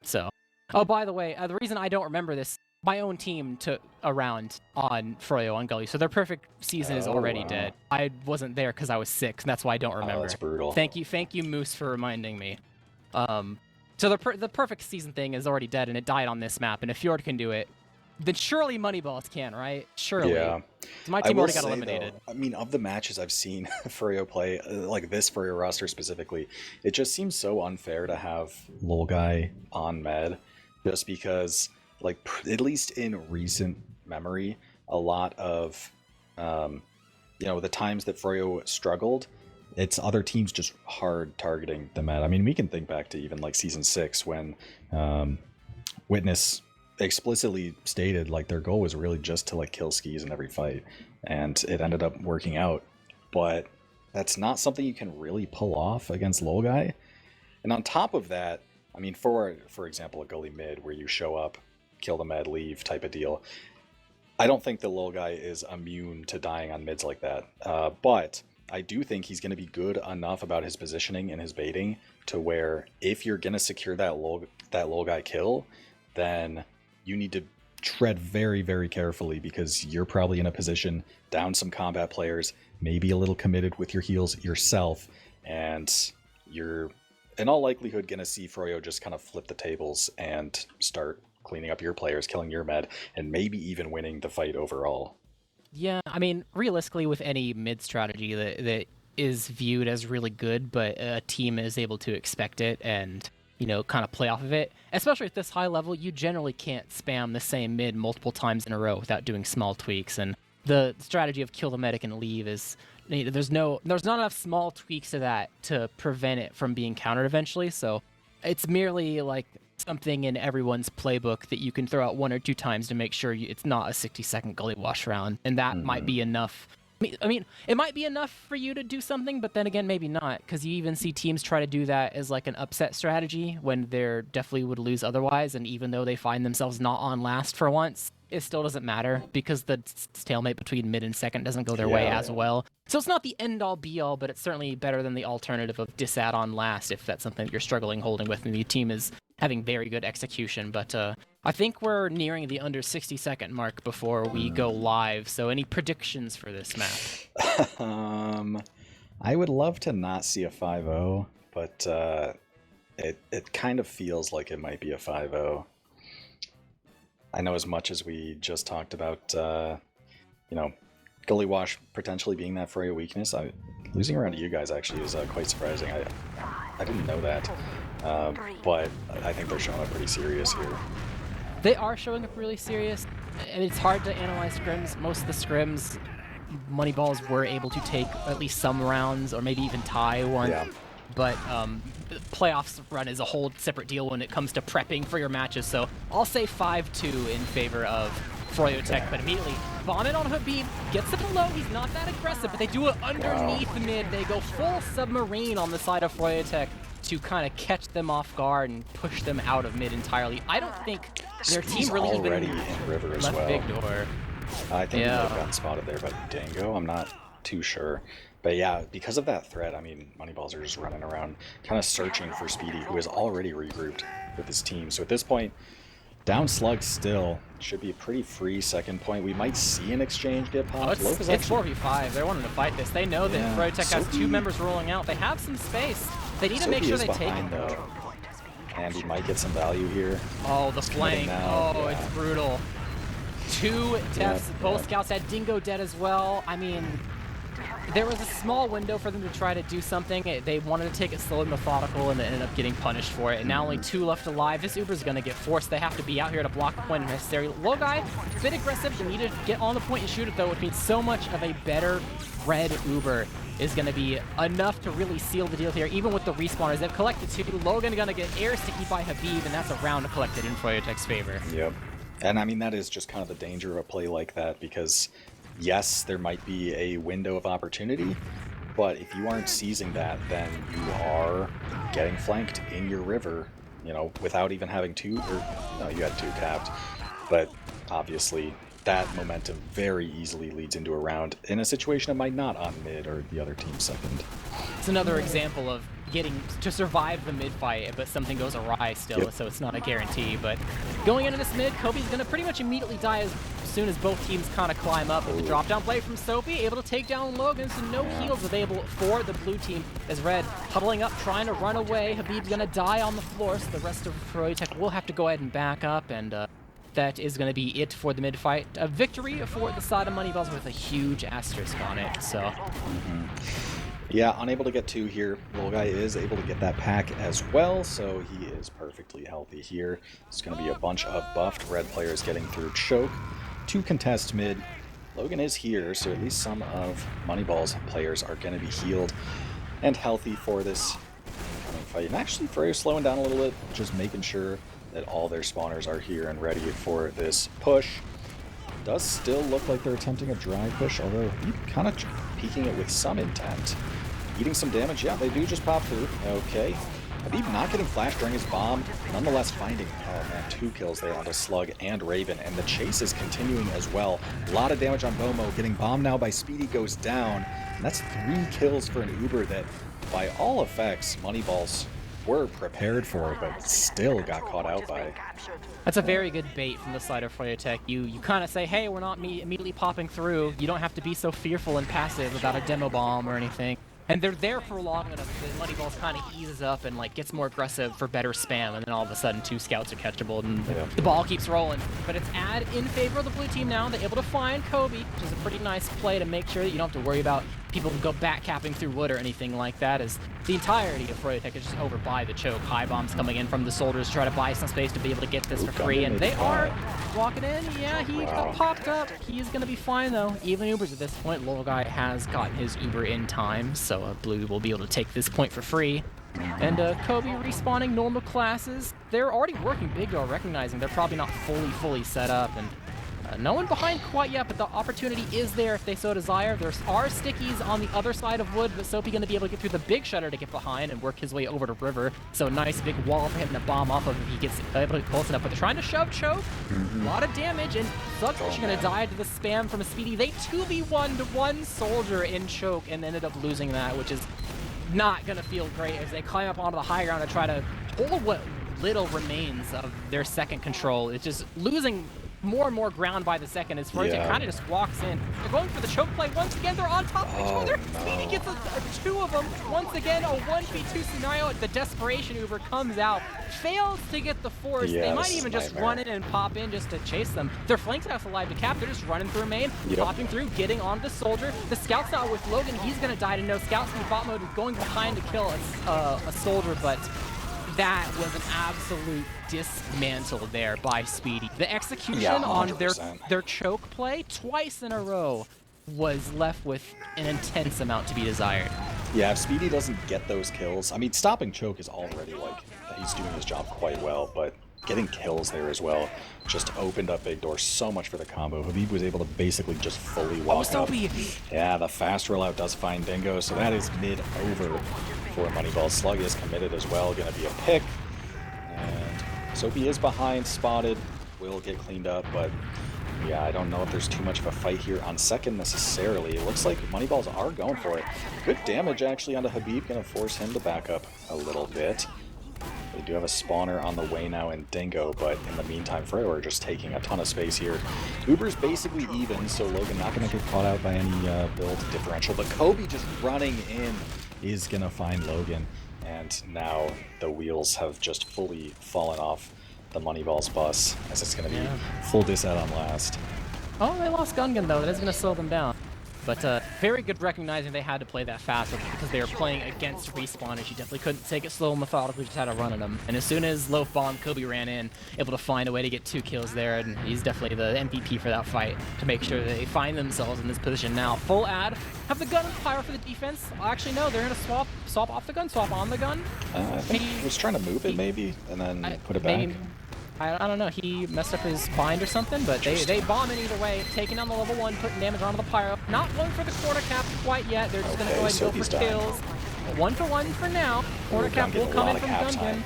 So, oh, by the way, the reason I don't remember this, my own team took a round on Froyo on Gully, so their perfect season is already dead. I wasn't there because I was sick, and that's why I don't remember. That's brutal. Thank you, Moose, for reminding me. So the perfect season thing is already dead, and it died on this map. And if Fjord can do it, then surely Moneyballs can, right? Surely. Yeah. So my team already got eliminated. Though, I mean, of the matches I've seen Froyo play, like this Froyo roster specifically, it just seems so unfair to have Lol Guy on med, just because, like, at least in recent memory, a lot of, you know, the times that Froyo struggled, it's other teams just hard targeting the med. I mean, we can think back to even like season 6 when Witness explicitly stated like their goal was really just to like kill skis in every fight, and it ended up working out. But that's not something you can really pull off against Lol Guy. And on top of that, I mean, for example, a Gully mid where you show up, kill the med, leave type of deal, I don't think the Lol Guy is immune to dying on mids like that. But I do think he's going to be good enough about his positioning and his baiting to where if you're going to secure that low guy kill, then you need to tread very, very carefully, because you're probably in a position down some combat players, maybe a little committed with your heals yourself, and you're in all likelihood going to see Froyo just kind of flip the tables and start cleaning up your players, killing your med, and maybe even winning the fight overall. Yeah, I mean, realistically, with any mid strategy that is viewed as really good, but a team is able to expect it and, you know, kind of play off of it, especially at this high level, you generally can't spam the same mid multiple times in a row without doing small tweaks. And the strategy of kill the medic and leave is, there's not enough small tweaks to that to prevent it from being countered eventually. So it's merely like something in everyone's playbook that you can throw out 1 or 2 times to make sure it's not a 60-second Gullywash round, and that might be enough. I mean, it might be enough for you to do something, but then again, maybe not, because you even see teams try to do that as like an upset strategy when they're definitely would lose otherwise, and even though they find themselves not on last for once, it still doesn't matter because the stalemate between mid and second doesn't go their way as well. So it's not the end-all be-all, but it's certainly better than the alternative of disad on last if that's something that you're struggling holding with and the team is having very good execution. But I think we're nearing the under 60-second mark before we go live. So any predictions for this map? I would love to not see a 5-0, but it kind of feels like it might be a 5-0. I know as much as we just talked about, you know, Gullywash potentially being that Froyo weakness, losing around to you guys actually is quite surprising. I didn't know that, but I think they're showing up pretty serious here. They are showing up really serious, and it's hard to analyze scrims. Most of the scrims, Moneyballs were able to take at least some rounds, or maybe even tie one. Yeah. But the playoffs run is a whole separate deal when it comes to prepping for your matches. So I'll say 5-2 in favor of Froyotech, but immediately Vomit on Habib, gets him low, he's not that aggressive, but they do it underneath mid. They go full submarine on the side of Froyotech to kind of catch them off guard and push them out of mid entirely. I don't think their team really even in river as left well. big door. I think he might have gotten spotted there by Dango, I'm not too sure. But yeah, because of that threat, I mean, Moneyballs are just running around, kind of searching for Speedy, who is already regrouped with his team. So at this point, down slug still, should be a pretty free second point. We might see an exchange get popped. Oh, it's 4v5. They're wanting to fight this. They know that Froyotech has 2 members rolling out. They have some space. They need to make sure they take it, though. And he might get some value here. Oh, the flank. Oh, it's brutal. 2 deaths. Both scouts had Dingo dead as well. I mean, there was a small window for them to try to do something. They wanted to take it slow and methodical, and they ended up getting punished for it. And now only 2 left alive. This Uber's going to get forced. They have to be out here to block the point if necessary. Low guy, a bit aggressive. They need to get on the point and shoot it, though, which means so much of a better red Uber is going to be enough to really seal the deal here, even with the respawners. They've collected 2. Logan going to get air sticky by Habib, and that's a round collected in Froyotech's favor. Yep. And I mean, that is just kind of the danger of a play like that, because yes, there might be a window of opportunity, but if you aren't seizing that, then you are getting flanked in your river, you know, without even having 2, or no, you had 2 capped. But obviously, that momentum very easily leads into a round in a situation it might not on mid or the other team second. It's another example of getting to survive the mid fight, but something goes awry still, so it's not a guarantee. But going into this mid, Kobe's going to pretty much immediately die as soon as both teams kind of climb up. With the drop down play from Soapy, able to take down Logan, so no heals available for the blue team as Red huddling up, trying to run away. Habib's going to die on the floor, so the rest of Froyotech will have to go ahead and back up, and that is going to be it for the mid fight. A victory for the side of Moneyballs with a huge asterisk on it. So. Yeah, unable to get 2 here. Little guy is able to get that pack as well, so he is perfectly healthy here. It's going to be a bunch of buffed red players getting through choke to contest mid. Logan is here, so at least some of Moneyball's players are going to be healed and healthy for this incoming fight. And actually, Freya's slowing down a little bit, just making sure that all their spawners are here and ready for this push. Does still look like they're attempting a dry push, although kind of peeking it with some intent. Eating some damage, yeah, they do just pop through. Okay. Habib not getting flashed during his bomb, nonetheless finding, oh man, 2 kills there onto Slug and Raven, and the chase is continuing as well. A lot of damage on Bomo, getting bombed now by Speedy, goes down, and that's 3 kills for an Uber that, by all effects, Moneyballs were prepared for, but still got caught out by. That's a very good bait from the side of Froyotech. You kind of say, hey, we're not immediately popping through. You don't have to be so fearful and passive about a demo bomb or anything. And they're there for long enough that Moneyballs kind of eases up and like gets more aggressive for better spam, and then all of a sudden 2 scouts are catchable and the ball keeps rolling. But it's ad in favor of the blue team now. They're able to find Kobe, which is a pretty nice play to make sure that you don't have to worry about people go back capping through wood or anything like that, as the entirety of Froyotech is just over by the choke. High bombs coming in from the soldiers to try to buy some space to be able to get this for free, and they are walking in. Yeah, he got popped up. He's going to be fine though. Even Ubers at this point. Little guy has gotten his Uber in time, so Blue will be able to take this point for free. And Kobe respawning normal classes. They're already working big though, recognizing they're probably not fully set up, and no one behind quite yet, but the opportunity is there if they so desire. There are stickies on the other side of wood, but Soapy going to be able to get through the big shutter to get behind and work his way over to River. So nice big wall for him to bomb off of if he gets able to get close enough. But they're trying to shove choke. A lot of damage, and Slug's actually going to die to the spam from a Speedy. They 2v1 to 1 soldier in choke and ended up losing that, which is not going to feel great as they climb up onto the high ground to try to hold what little remains of their second control. It's just losing more and more ground by the second as Froyotech kind of just walks in. They're going for the choke play once again. They're on top of each other. Speedy gets a 2 of them. Once again, a 1v2 scenario. The desperation Uber comes out, fails to get the force. They might even just run in and pop in just to chase them. Their flanks house alive to cap. They're just running through main, popping through, getting onto the soldier. The scout's out with Logan. He's going to die to no scouts in bot mode, going behind to kill a soldier, but that was an absolute dismantle there by Speedy. The execution on their choke play twice in a row was left with an intense amount to be desired. Yeah, if Speedy doesn't get those kills, I mean, stopping choke is already like, he's doing his job quite well, but getting kills there as well just opened up big doors so much for the combo. Habib was able to basically just fully walk up. Yeah, the fast rollout does find Dingo, so that is mid-over for Moneyball. Slug is committed as well, gonna be a pick. And Soapy is behind, spotted, will get cleaned up, but yeah, I don't know if there's too much of a fight here on second necessarily. It looks like Moneyballs are going for it. Good damage actually onto Habib, gonna force him to back up a little bit. They do have a spawner on the way now in Dingo, but in the meantime, Froyo are just taking a ton of space here. Uber's basically even, so Logan not going to get caught out by any build differential, but Kobe just running in is going to find Logan, and now the wheels have just fully fallen off the Moneyballs bus, as it's going to be full disad on last. Oh, they lost Gungan though. That is going to slow them down. But very good recognizing they had to play that fast because they were playing against respawn, and you definitely couldn't take it slow and methodically, just had to run at them. And as soon as Loaf Bomb, Kobe ran in, able to find a way to get 2 kills there, and he's definitely the MVP for that fight to make sure they find themselves in this position now. Full ad, have the gun and fire for the defense. Actually, no, they're going to swap off the gun, swap on the gun. I think he was trying to move it maybe, and then put it back. I don't know, he messed up his bind or something, but they bomb it either way, taking down the level 1, putting damage onto the pyro. Not going for the corner cap quite yet, they're just going to go ahead and go for kills. 1 for 1 for now. Corner cap will come in from Gungan.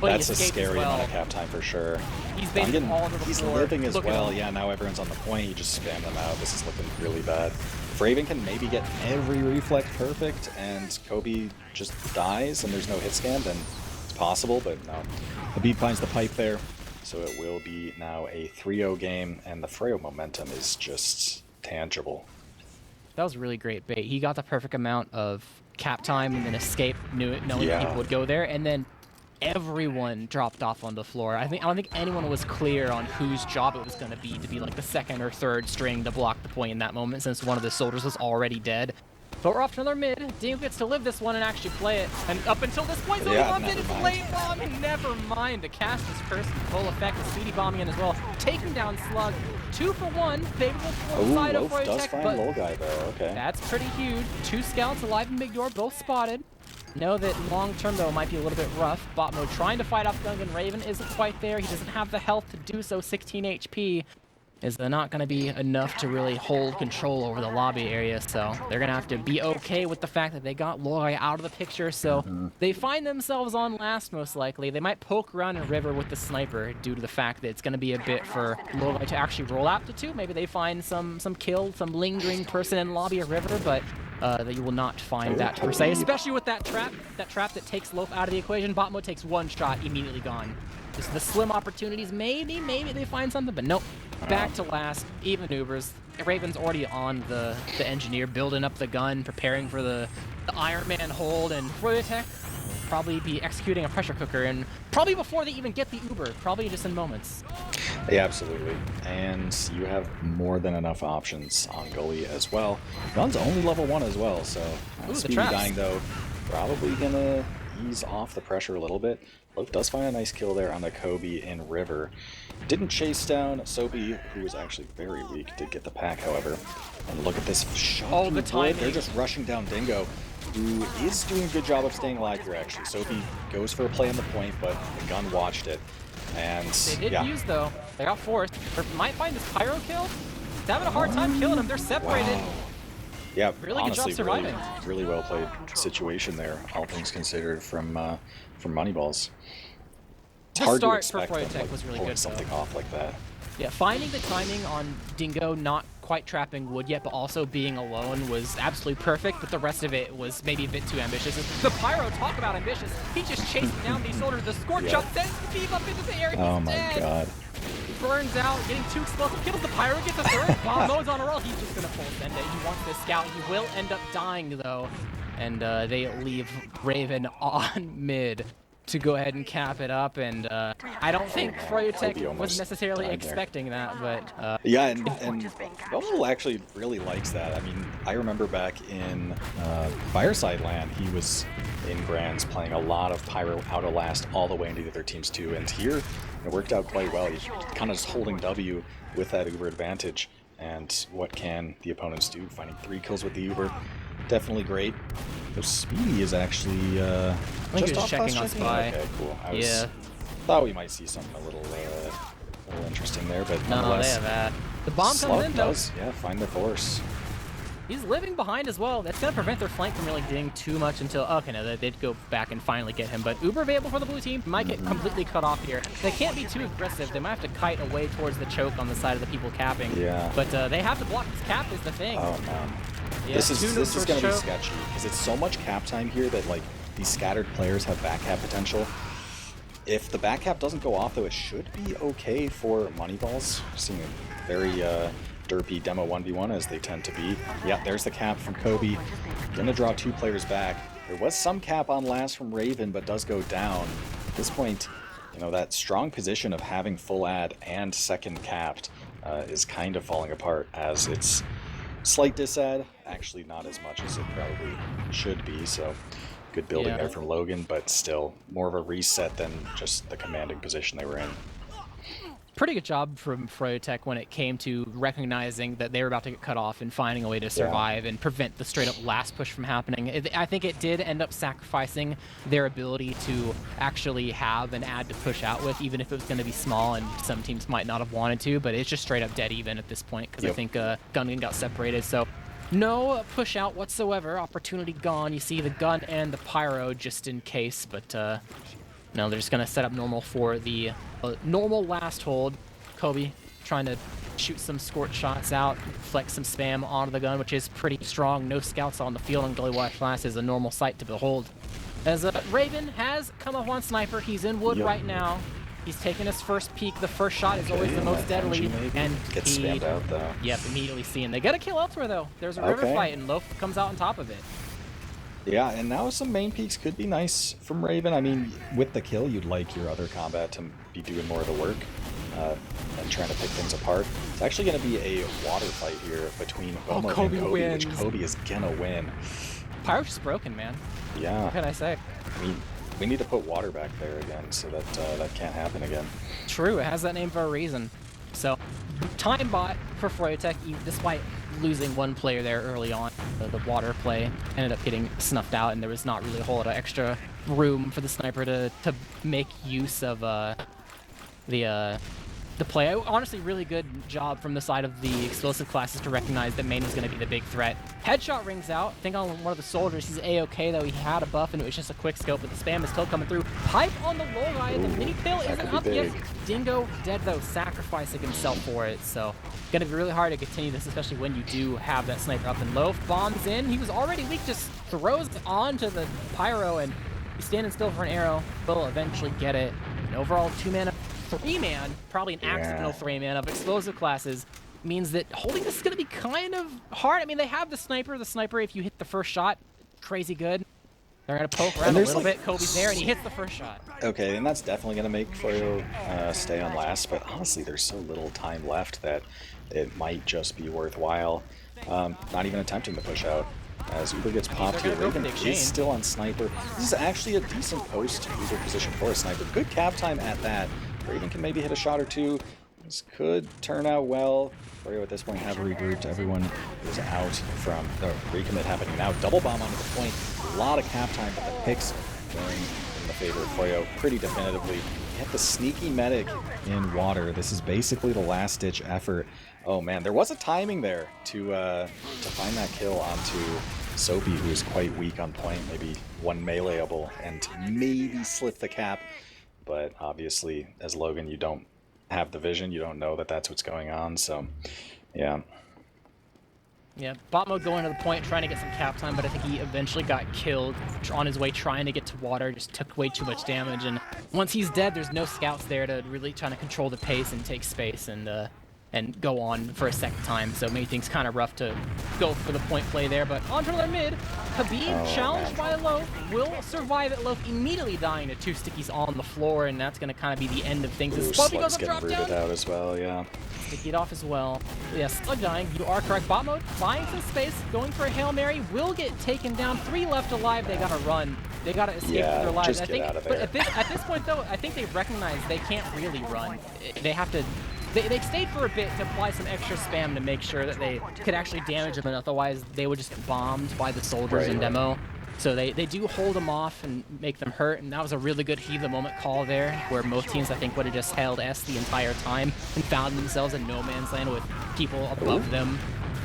That's a scary amount of cap time for sure. He's baiting all over the floor. He's living as well. Yeah, now everyone's on the point. You just spam them out. This is looking really bad. Fraven can maybe get every reflect perfect, and Kobe just dies, and there's no hit scan, then it's possible, but no. Habib finds the pipe there, so it will be now a 3-0 game, and the Froyo momentum is just tangible. That was a really great bait. He got the perfect amount of cap time and then escape, knowing people would go there, and then everyone dropped off on the floor. I don't think anyone was clear on whose job it was going to be like the second or third string to block the point in that moment, since one of the soldiers was already dead. But we're off to another mid. Dingo gets to live this one and actually play it. And up until this point, Zoe bombed in. It's a late bomb. And never mind. The cast is cursed in full effect. The Speedy bombing in as well. Taking down Slug. 2 for 1. Favorable for the side of Froyotech. Does find Lol guy though. Okay. That's pretty huge. 2 scouts alive in big door, both spotted. Know that long term though it might be a little bit rough. Bot mode trying to fight off Gungan. Raven isn't quite there. He doesn't have the health to do so. 16 HP. is not going to be enough to really hold control over the lobby area, so they're going to have to be okay with the fact that they got Loy out of the picture, so they find themselves on last most likely. They might poke around in River with the sniper due to the fact that it's going to be a bit for Loy to actually roll out to 2. Maybe they find some kill, some lingering person in lobby of River, but that you will not find that per se, especially with that trap that takes Loaf out of the equation. Bot mode takes 1 shot, immediately gone. Just the slim opportunities, maybe they find something, but nope. Back to last, even Ubers. Raven's already on the engineer, building up the gun, preparing for the Iron Man hold, and Froyotech will probably be executing a pressure cooker, and probably before they even get the Uber, probably just in moments. Yeah, absolutely. And you have more than enough options on Gully as well. Gun's only level 1 as well, so Speedy dying though, probably gonna ease off the pressure a little bit. Loaf does find a nice kill there on the Kobe in River. Didn't chase down Soapy, who was actually very weak. Did get the pack, however. And look at this shot. Oh, the timing. They're just rushing down Dingo, who is doing a good job of staying alive here, actually. Soapy goes for a play on the point, but the gun watched it. And they did use, though. They got forced. Or might find this pyro kill. They're having a hard time killing him. They're separated. Wow. Yeah, really honestly, good job surviving. Really well played situation there, all things considered, from Moneyballs. It's the hard start to expect for Froyotech them, was really pulling good, something though. off like that. Yeah, finding the timing on Dingo, not quite trapping wood yet, but also being alone was absolutely perfect, but the rest of it was maybe a bit too ambitious. The Pyro, talk about ambitious. He just chased down these soldiers. The Scorch up, sends Steve up into the air. Oh He's my dead. god. Burns out, getting 2 explosive kills. The Pyro gets a 3rd. Bomb mode's on a roll. He's just going to full send it. He wants this scout. He will end up dying, though. And they leave Raven on mid to go ahead and cap it up, and I don't think Froyotech was necessarily expecting that, but yeah, and Bubble actually really likes that. I mean, I remember back in Fireside Land, he was in Grands playing a lot of Pyro out of last all the way into the other teams too, and here it worked out quite well. He's kind of just holding W with that Uber advantage, and what can the opponents do? Finding 3 kills with the Uber, definitely great. So Speedy is actually just off checking on Spy. Okay, cool. I thought we might see something a little interesting there, but no, they have that. The bomb comes in, though. Find the force. He's living behind as well. That's going to prevent their flank from really doing too much until... Okay, no, they did go back and finally get him, but Uber available for the blue team might get completely cut off here. They can't be too aggressive. They might have to kite away towards the choke on the side of the people capping. Yeah. But they have to block this cap is the thing. Oh, man. Yeah, this is going to be sketchy, because it's so much cap time here that, like, these scattered players have back cap potential. If the back cap doesn't go off, though, it should be okay for Moneyballs. Seeing a very derpy demo 1v1, as they tend to be. Yeah, there's the cap from Kobe. Gonna draw 2 players back. There was some cap on last from Raven, but does go down. At this point, you know, that strong position of having full ad and second capped is kind of falling apart, as it's slight disad, actually not as much as it probably should be, so good building there from Logan, but still more of a reset than just the commanding position they were in. Pretty good job from Froyotech when it came to recognizing that they were about to get cut off and finding a way to survive and prevent the straight-up last push from happening. I think it did end up sacrificing their ability to actually have an ad to push out with, even if it was going to be small, and some teams might not have wanted to, but it's just straight-up dead even at this point, because I think Gungan got separated, so no push out whatsoever. Opportunity gone. You see the gun and the pyro just in case, but no, they're just going to set up normal for the normal last hold. Kobe trying to shoot some scorch shots out, flex some spam onto the gun, which is pretty strong. No scouts on the field on Gullywash last is a normal sight to behold. As Raven has come up on Sniper, he's in wood right now. He's taking his first peek. The first shot is always the most deadly, and gets spammed out though. Yep, immediately seen. They get a kill elsewhere though. There's a river fight, and Loaf comes out on top of it. Yeah, and now some main peaks could be nice from Raven. I mean, with the kill, you'd like your other combat to be doing more of the work and trying to pick things apart. It's actually going to be a water fight here between Bomo and Kobe, which Kobe is going to win. Pyro's just broken, man. Yeah. What can I say? I mean, we need to put water back there again so that that can't happen again. True, it has that name for a reason. So, time bot for Froyotech, despite losing 1 player there early on. The water play ended up getting snuffed out, and there was not really a whole lot of extra room for the sniper to make use of the the play. Honestly, really good job from the side of the explosive classes to recognize that main was going to be the big threat. Headshot rings out. I think on one of the soldiers, he's A-okay, though. He had a buff, and it was just a quick scope, but the spam is still coming through. Pipe on the low guy, and the mini kill isn't up yet. Dingo dead, though, sacrificing himself for it. So, going to be really hard to continue this, especially when you do have that sniper up. And Loaf bombs in. He was already weak, just throws onto the pyro, and he's standing still for an arrow. Will eventually get it. An overall 2-man, 3-man, probably an accidental 3-man of explosive classes means that holding this is going to be kind of hard. I mean, they have the sniper. The sniper, if you hit the first shot, crazy good. They're going to poke around a little bit. Kobe's there, and he hits the first shot. Okay, and that's definitely going to make Froyo stay on last, but honestly, there's so little time left that it might just be worthwhile not even attempting to push out. As Uber gets popped here, Raven is still on sniper. This is actually a decent post-Uber position for a sniper. Good cap time at that. Raven can maybe hit a shot or two. This could turn out well. Froyo at this point have regrouped. Everyone is out from the recommit happening now. Double bomb onto the point. A lot of cap time, but the picks going in the favor of Froyo pretty definitively. Hit the sneaky medic in water. This is basically the last-ditch effort. Oh man, there was a timing there to find that kill onto Soapy, who is quite weak on point, maybe one meleeable, and maybe slip the cap. But obviously, as Logan, you don't have the vision, you don't know that that's what's going on, so yeah. Yeah, bot mode going to the point, trying to get some cap time, but I think he eventually got killed on his way trying to get to water, just took way too much damage, and once he's dead, there's no scouts there to really try to control the pace and take space and go on for a second time, so made things kind of rough to go for the point play there, but onto their mid. Habib, challenged by Loaf, will survive it. Loaf immediately dying to 2 stickies on the floor, and that's going to kind of be the end of things. Slug goes up, drop down. Out as well, yeah. Sticky it off as well. Yes, Slug dying. You are correct. Bot mode, buying some space, going for a Hail Mary, will get taken down. 3 left alive. They got to run. They got to escape with their lives. Just get out of there. But at this point, though, I think they recognize they can't really run. They have to... They stayed for a bit to apply some extra spam to make sure that they could actually damage them, and otherwise they would just get bombed by the soldiers in demo. So they do hold them off and make them hurt, and that was a really good heave the moment call there, where most teams I think would have just held S the entire time and found themselves in no man's land with people above them.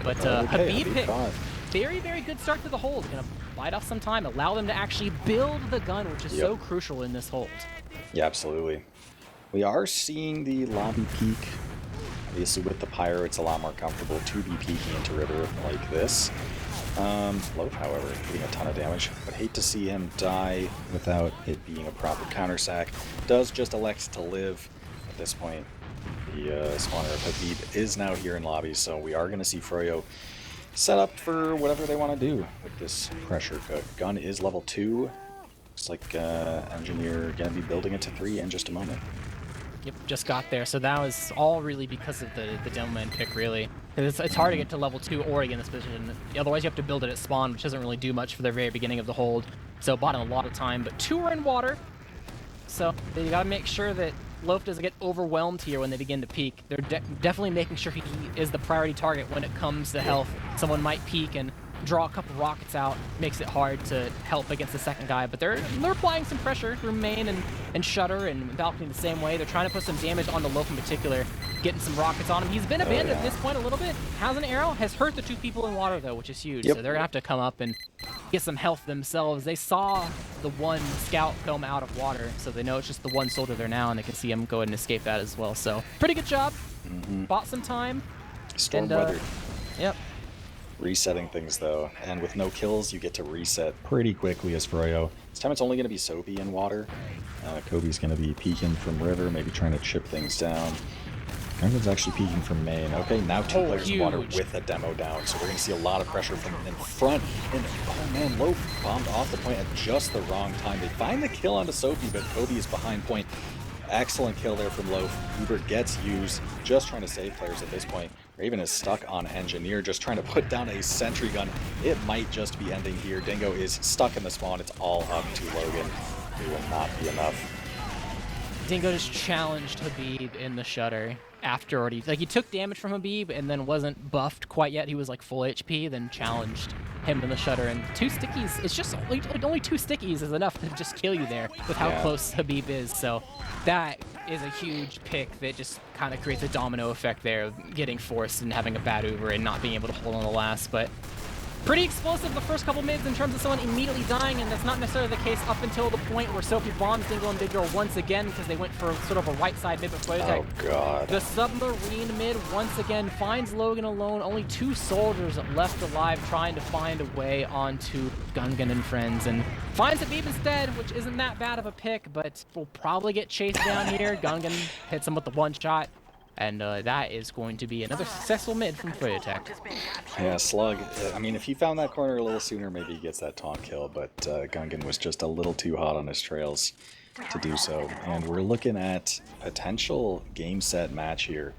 But Habib picked very, very good start to the hold. Gonna bite off some time, allow them to actually build the gun, which is so crucial in this hold. Yeah, absolutely. We are seeing the lobby peak. Obviously with the pyro, it's a lot more comfortable to be peeking into river like this. Loaf, however, getting a ton of damage, but hate to see him die without it being a proper counter sack. Does just elect to live at this point. The spawner of Habib is now here in lobby, so we are going to see Froyo set up for whatever they want to do with this pressure cook. Gun is level 2. Looks like Engineer going to be building it to 3 in just a moment. Yep, just got there. So that was all really because of the demo man pick, really. It's hard to get to level 2 or again this position. Otherwise, you have to build it at spawn, which doesn't really do much for the very beginning of the hold. So bought a lot of time, but 2 are in water. So you got to make sure that Loaf doesn't get overwhelmed here when they begin to peek. They're definitely making sure he is the priority target when it comes to health. Someone might peek and draw a couple rockets out, makes it hard to help against the second guy, but they're applying some pressure through main and Shutter and Balcony the same way. They're trying to put some damage on the Loaf in particular, getting some rockets on him. He's been abandoned at this point a little bit. Has an arrow, has hurt the 2 people in water though, which is huge. So they're gonna have to come up and get some health themselves. They saw the 1 scout come out of water, so they know it's just the 1 soldier there now, and they can see him go ahead and escape that as well. So pretty good job. Bought some time. Storm weather. Yep. Resetting things though, and with no kills you get to reset pretty quickly as Froyo. This time it's only going to be Soapy in water. Kobe's going to be peeking from river, maybe trying to chip things down. Gungren's actually peeking from main. Okay, now 2 players in water with a demo down, so we're going to see a lot of pressure from in front. And oh man, Loaf bombed off the point at just the wrong time. They find the kill onto Soapy, but Kobe is behind point. Excellent kill there from Loaf. Uber gets used, just trying to save players at this point. Raven is stuck on Engineer, just trying to put down a sentry gun. It might just be ending here. Dingo is stuck in the spawn. It's all up to Logan. It will not be enough. Dingo just challenged Habib in the Shutter after already. Like, he took damage from Habib and then wasn't buffed quite yet. He was like full HP, then challenged him in the Shutter. And 2 stickies, it's just only 2 stickies is enough to just kill you there with how close Habib is. So that is a huge pick that just kind of creates a domino effect there of getting forced and having a bad Uber and not being able to hold on the last. But pretty explosive the first couple mids in terms of someone immediately dying, and that's not necessarily the case up until the point where Sophie bombs Dingle and Dingle once again because they went for sort of a right side mid with Froyotech. Oh god. The submarine mid once again finds Logan alone. Only 2 soldiers left alive trying to find a way onto Gungan and friends, and finds Habib instead, which isn't that bad of a pick, but will probably get chased down here. Gungan hits him with the 1 shot. And that is going to be another successful mid from Froyotech. Yeah, Slug. I mean, if he found that corner a little sooner, maybe he gets that taunt kill, but Gungan was just a little too hot on his trails to do so. And we're looking at potential game set match here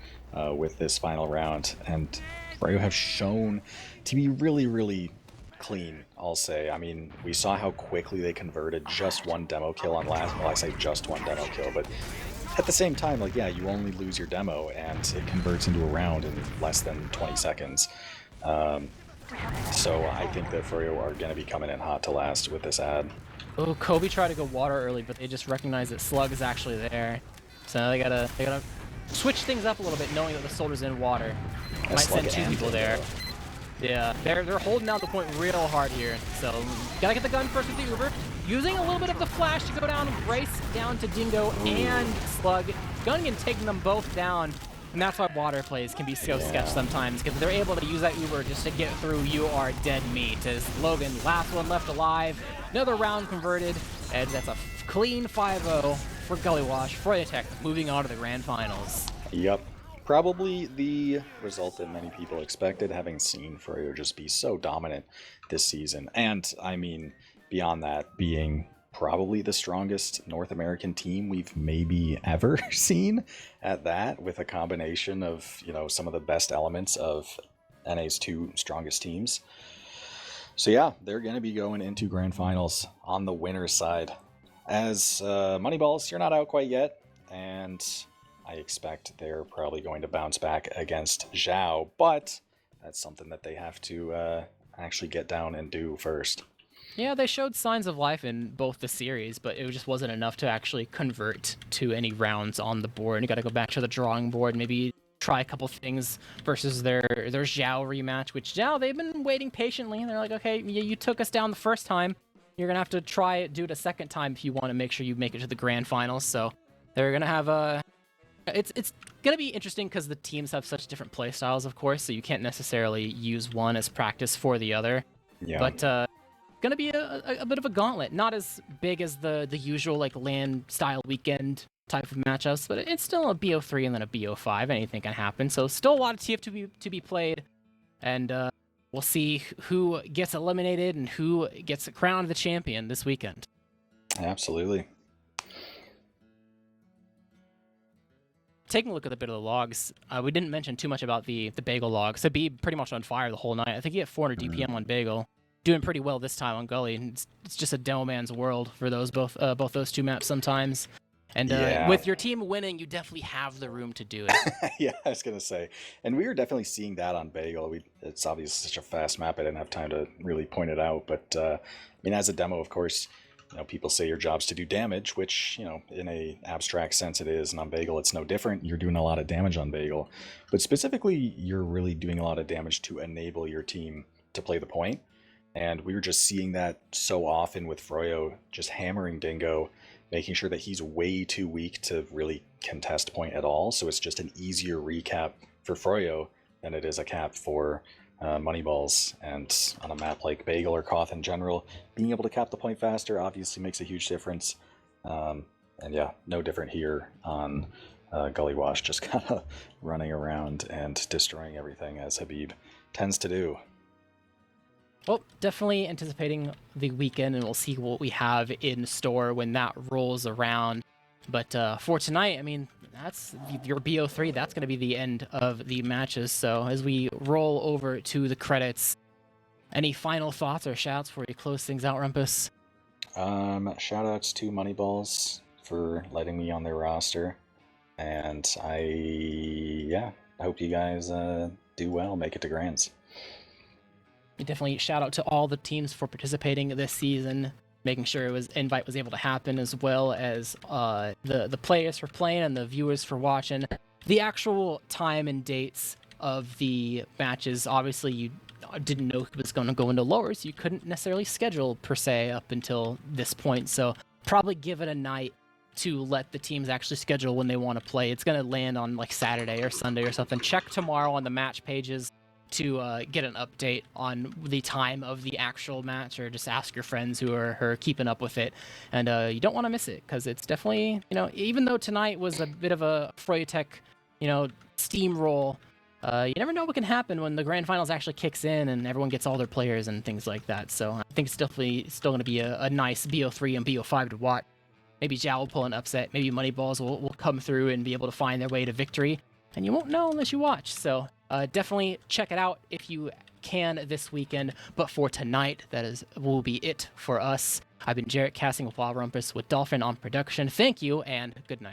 with this final round. And Froyo have shown to be really, really clean, I'll say. I mean, we saw how quickly they converted just 1 demo kill on last. Well, I say just 1 demo kill, but at the same time, like, yeah, you only lose your demo and it converts into a round in less than 20 seconds. So I think that Froyo are going to be coming in hot to last with this ad. Oh, Kobe tried to go water early, but they just recognized that Slug is actually there. So now they gotta switch things up a little bit, knowing that the soldier's in water. Yeah, Might Slug send 2 and people Dingo. there. Yeah, they're holding down the point real hard here. So gotta get the gun first with the Uber. Using a little bit of the flash to go down, race down to Dingo and Slug. Gungan taking them both down. And that's why water plays can be so sketch sometimes, because they're able to use that Uber just to get through. You are dead meat. As Logan, last one left alive. Another round converted. And that's a clean 5-0 for Gullywash. Froyotech moving on to the grand finals. Yep. Probably the result that many people expected, having seen Froyo just be so dominant this season. And, I mean, beyond that, being probably the strongest North American team we've maybe ever seen at that, with a combination of, you know, some of the best elements of NA's 2 strongest teams. So yeah, they're going to be going into grand finals on the winner's side. As Moneyballs, you're not out quite yet, and I expect they're probably going to bounce back against Zhao, but that's something that they have to actually get down and do first. Yeah, they showed signs of life in both the series, but it just wasn't enough to actually convert to any rounds on the board. You got to go back to the drawing board, maybe try a couple things versus their Zhao rematch, which Zhao, they've been waiting patiently. They're like, okay, you took us down the first time. You're going to have to do it a second time if you want to make sure you make it to the grand finals. So they're going to have a... It's going to be interesting because the teams have such different play styles, of course, so you can't necessarily use one as practice for the other. Yeah. But going to be a bit of a gauntlet. Not as big as the usual like LAN style weekend type of matchups, but it's still a BO3 and then a BO5. Anything can happen. So still a lot of TF to be played, and we'll see who gets eliminated and who gets crowned the champion this weekend. Absolutely. Taking a look at a bit of the logs, we didn't mention too much about the Bagel log. Sabib pretty much on fire the whole night. I think he had 400 DPM on Bagel. Doing pretty well this time on Gully. It's just a demo man's world for those both those 2 maps sometimes. And with your team winning, you definitely have the room to do it. Yeah, I was gonna say, and we were definitely seeing that on Bagel. It's obviously such a fast map. I didn't have time to really point it out, but I mean, as a demo, of course, you know, people say your job's to do damage, which, you know, in a abstract sense it is, and on Bagel it's no different. You're doing a lot of damage on Bagel, but specifically, you're really doing a lot of damage to enable your team to play the point. And we were just seeing that so often with Froyo, just hammering Dingo, making sure that he's way too weak to really contest point at all. So it's just an easier recap for Froyo than it is a cap for Moneyballs. And on a map like Bagel or Koth in general, being able to cap the point faster obviously makes a huge difference. And yeah, no different here on Gullywash, just kind of running around and destroying everything as Habib tends to do. Well, definitely anticipating the weekend, and we'll see what we have in store when that rolls around. But for tonight, I mean, that's your BO3. That's going to be the end of the matches. So as we roll over to the credits, any final thoughts or shouts before you close things out, Rumpus? Shout outs to Moneyballs for letting me on their roster. And I hope you guys do well, make it to Grands. Definitely shout out to all the teams for participating this season. making sure invite was able to happen, as well as the players for playing and the viewers for watching. The actual time and dates of the matches, obviously you didn't know who was going to go into lowers. You couldn't necessarily schedule per se up until this point, so probably give it a night to let the teams actually schedule when they want to play. It's going to land on like Saturday or Sunday or something. Check tomorrow on the match pages to get an update on the time of the actual match, or just ask your friends who are keeping up with it. And you don't want to miss it, because it's definitely, even though tonight was a bit of a Froyotech, steamroll, you never know what can happen when the grand finals actually kicks in and everyone gets all their players and things like that. So I think it's definitely still going to be a nice BO3 and BO5 to watch. Maybe Zhao will pull an upset. Maybe Moneyballs will come through and be able to find their way to victory. And you won't know unless you watch. So definitely check it out if you can this weekend. But for tonight, will be it for us. I've been Jarrett, casting with Wild Rumpus with Dolphin on production. Thank you, and good night.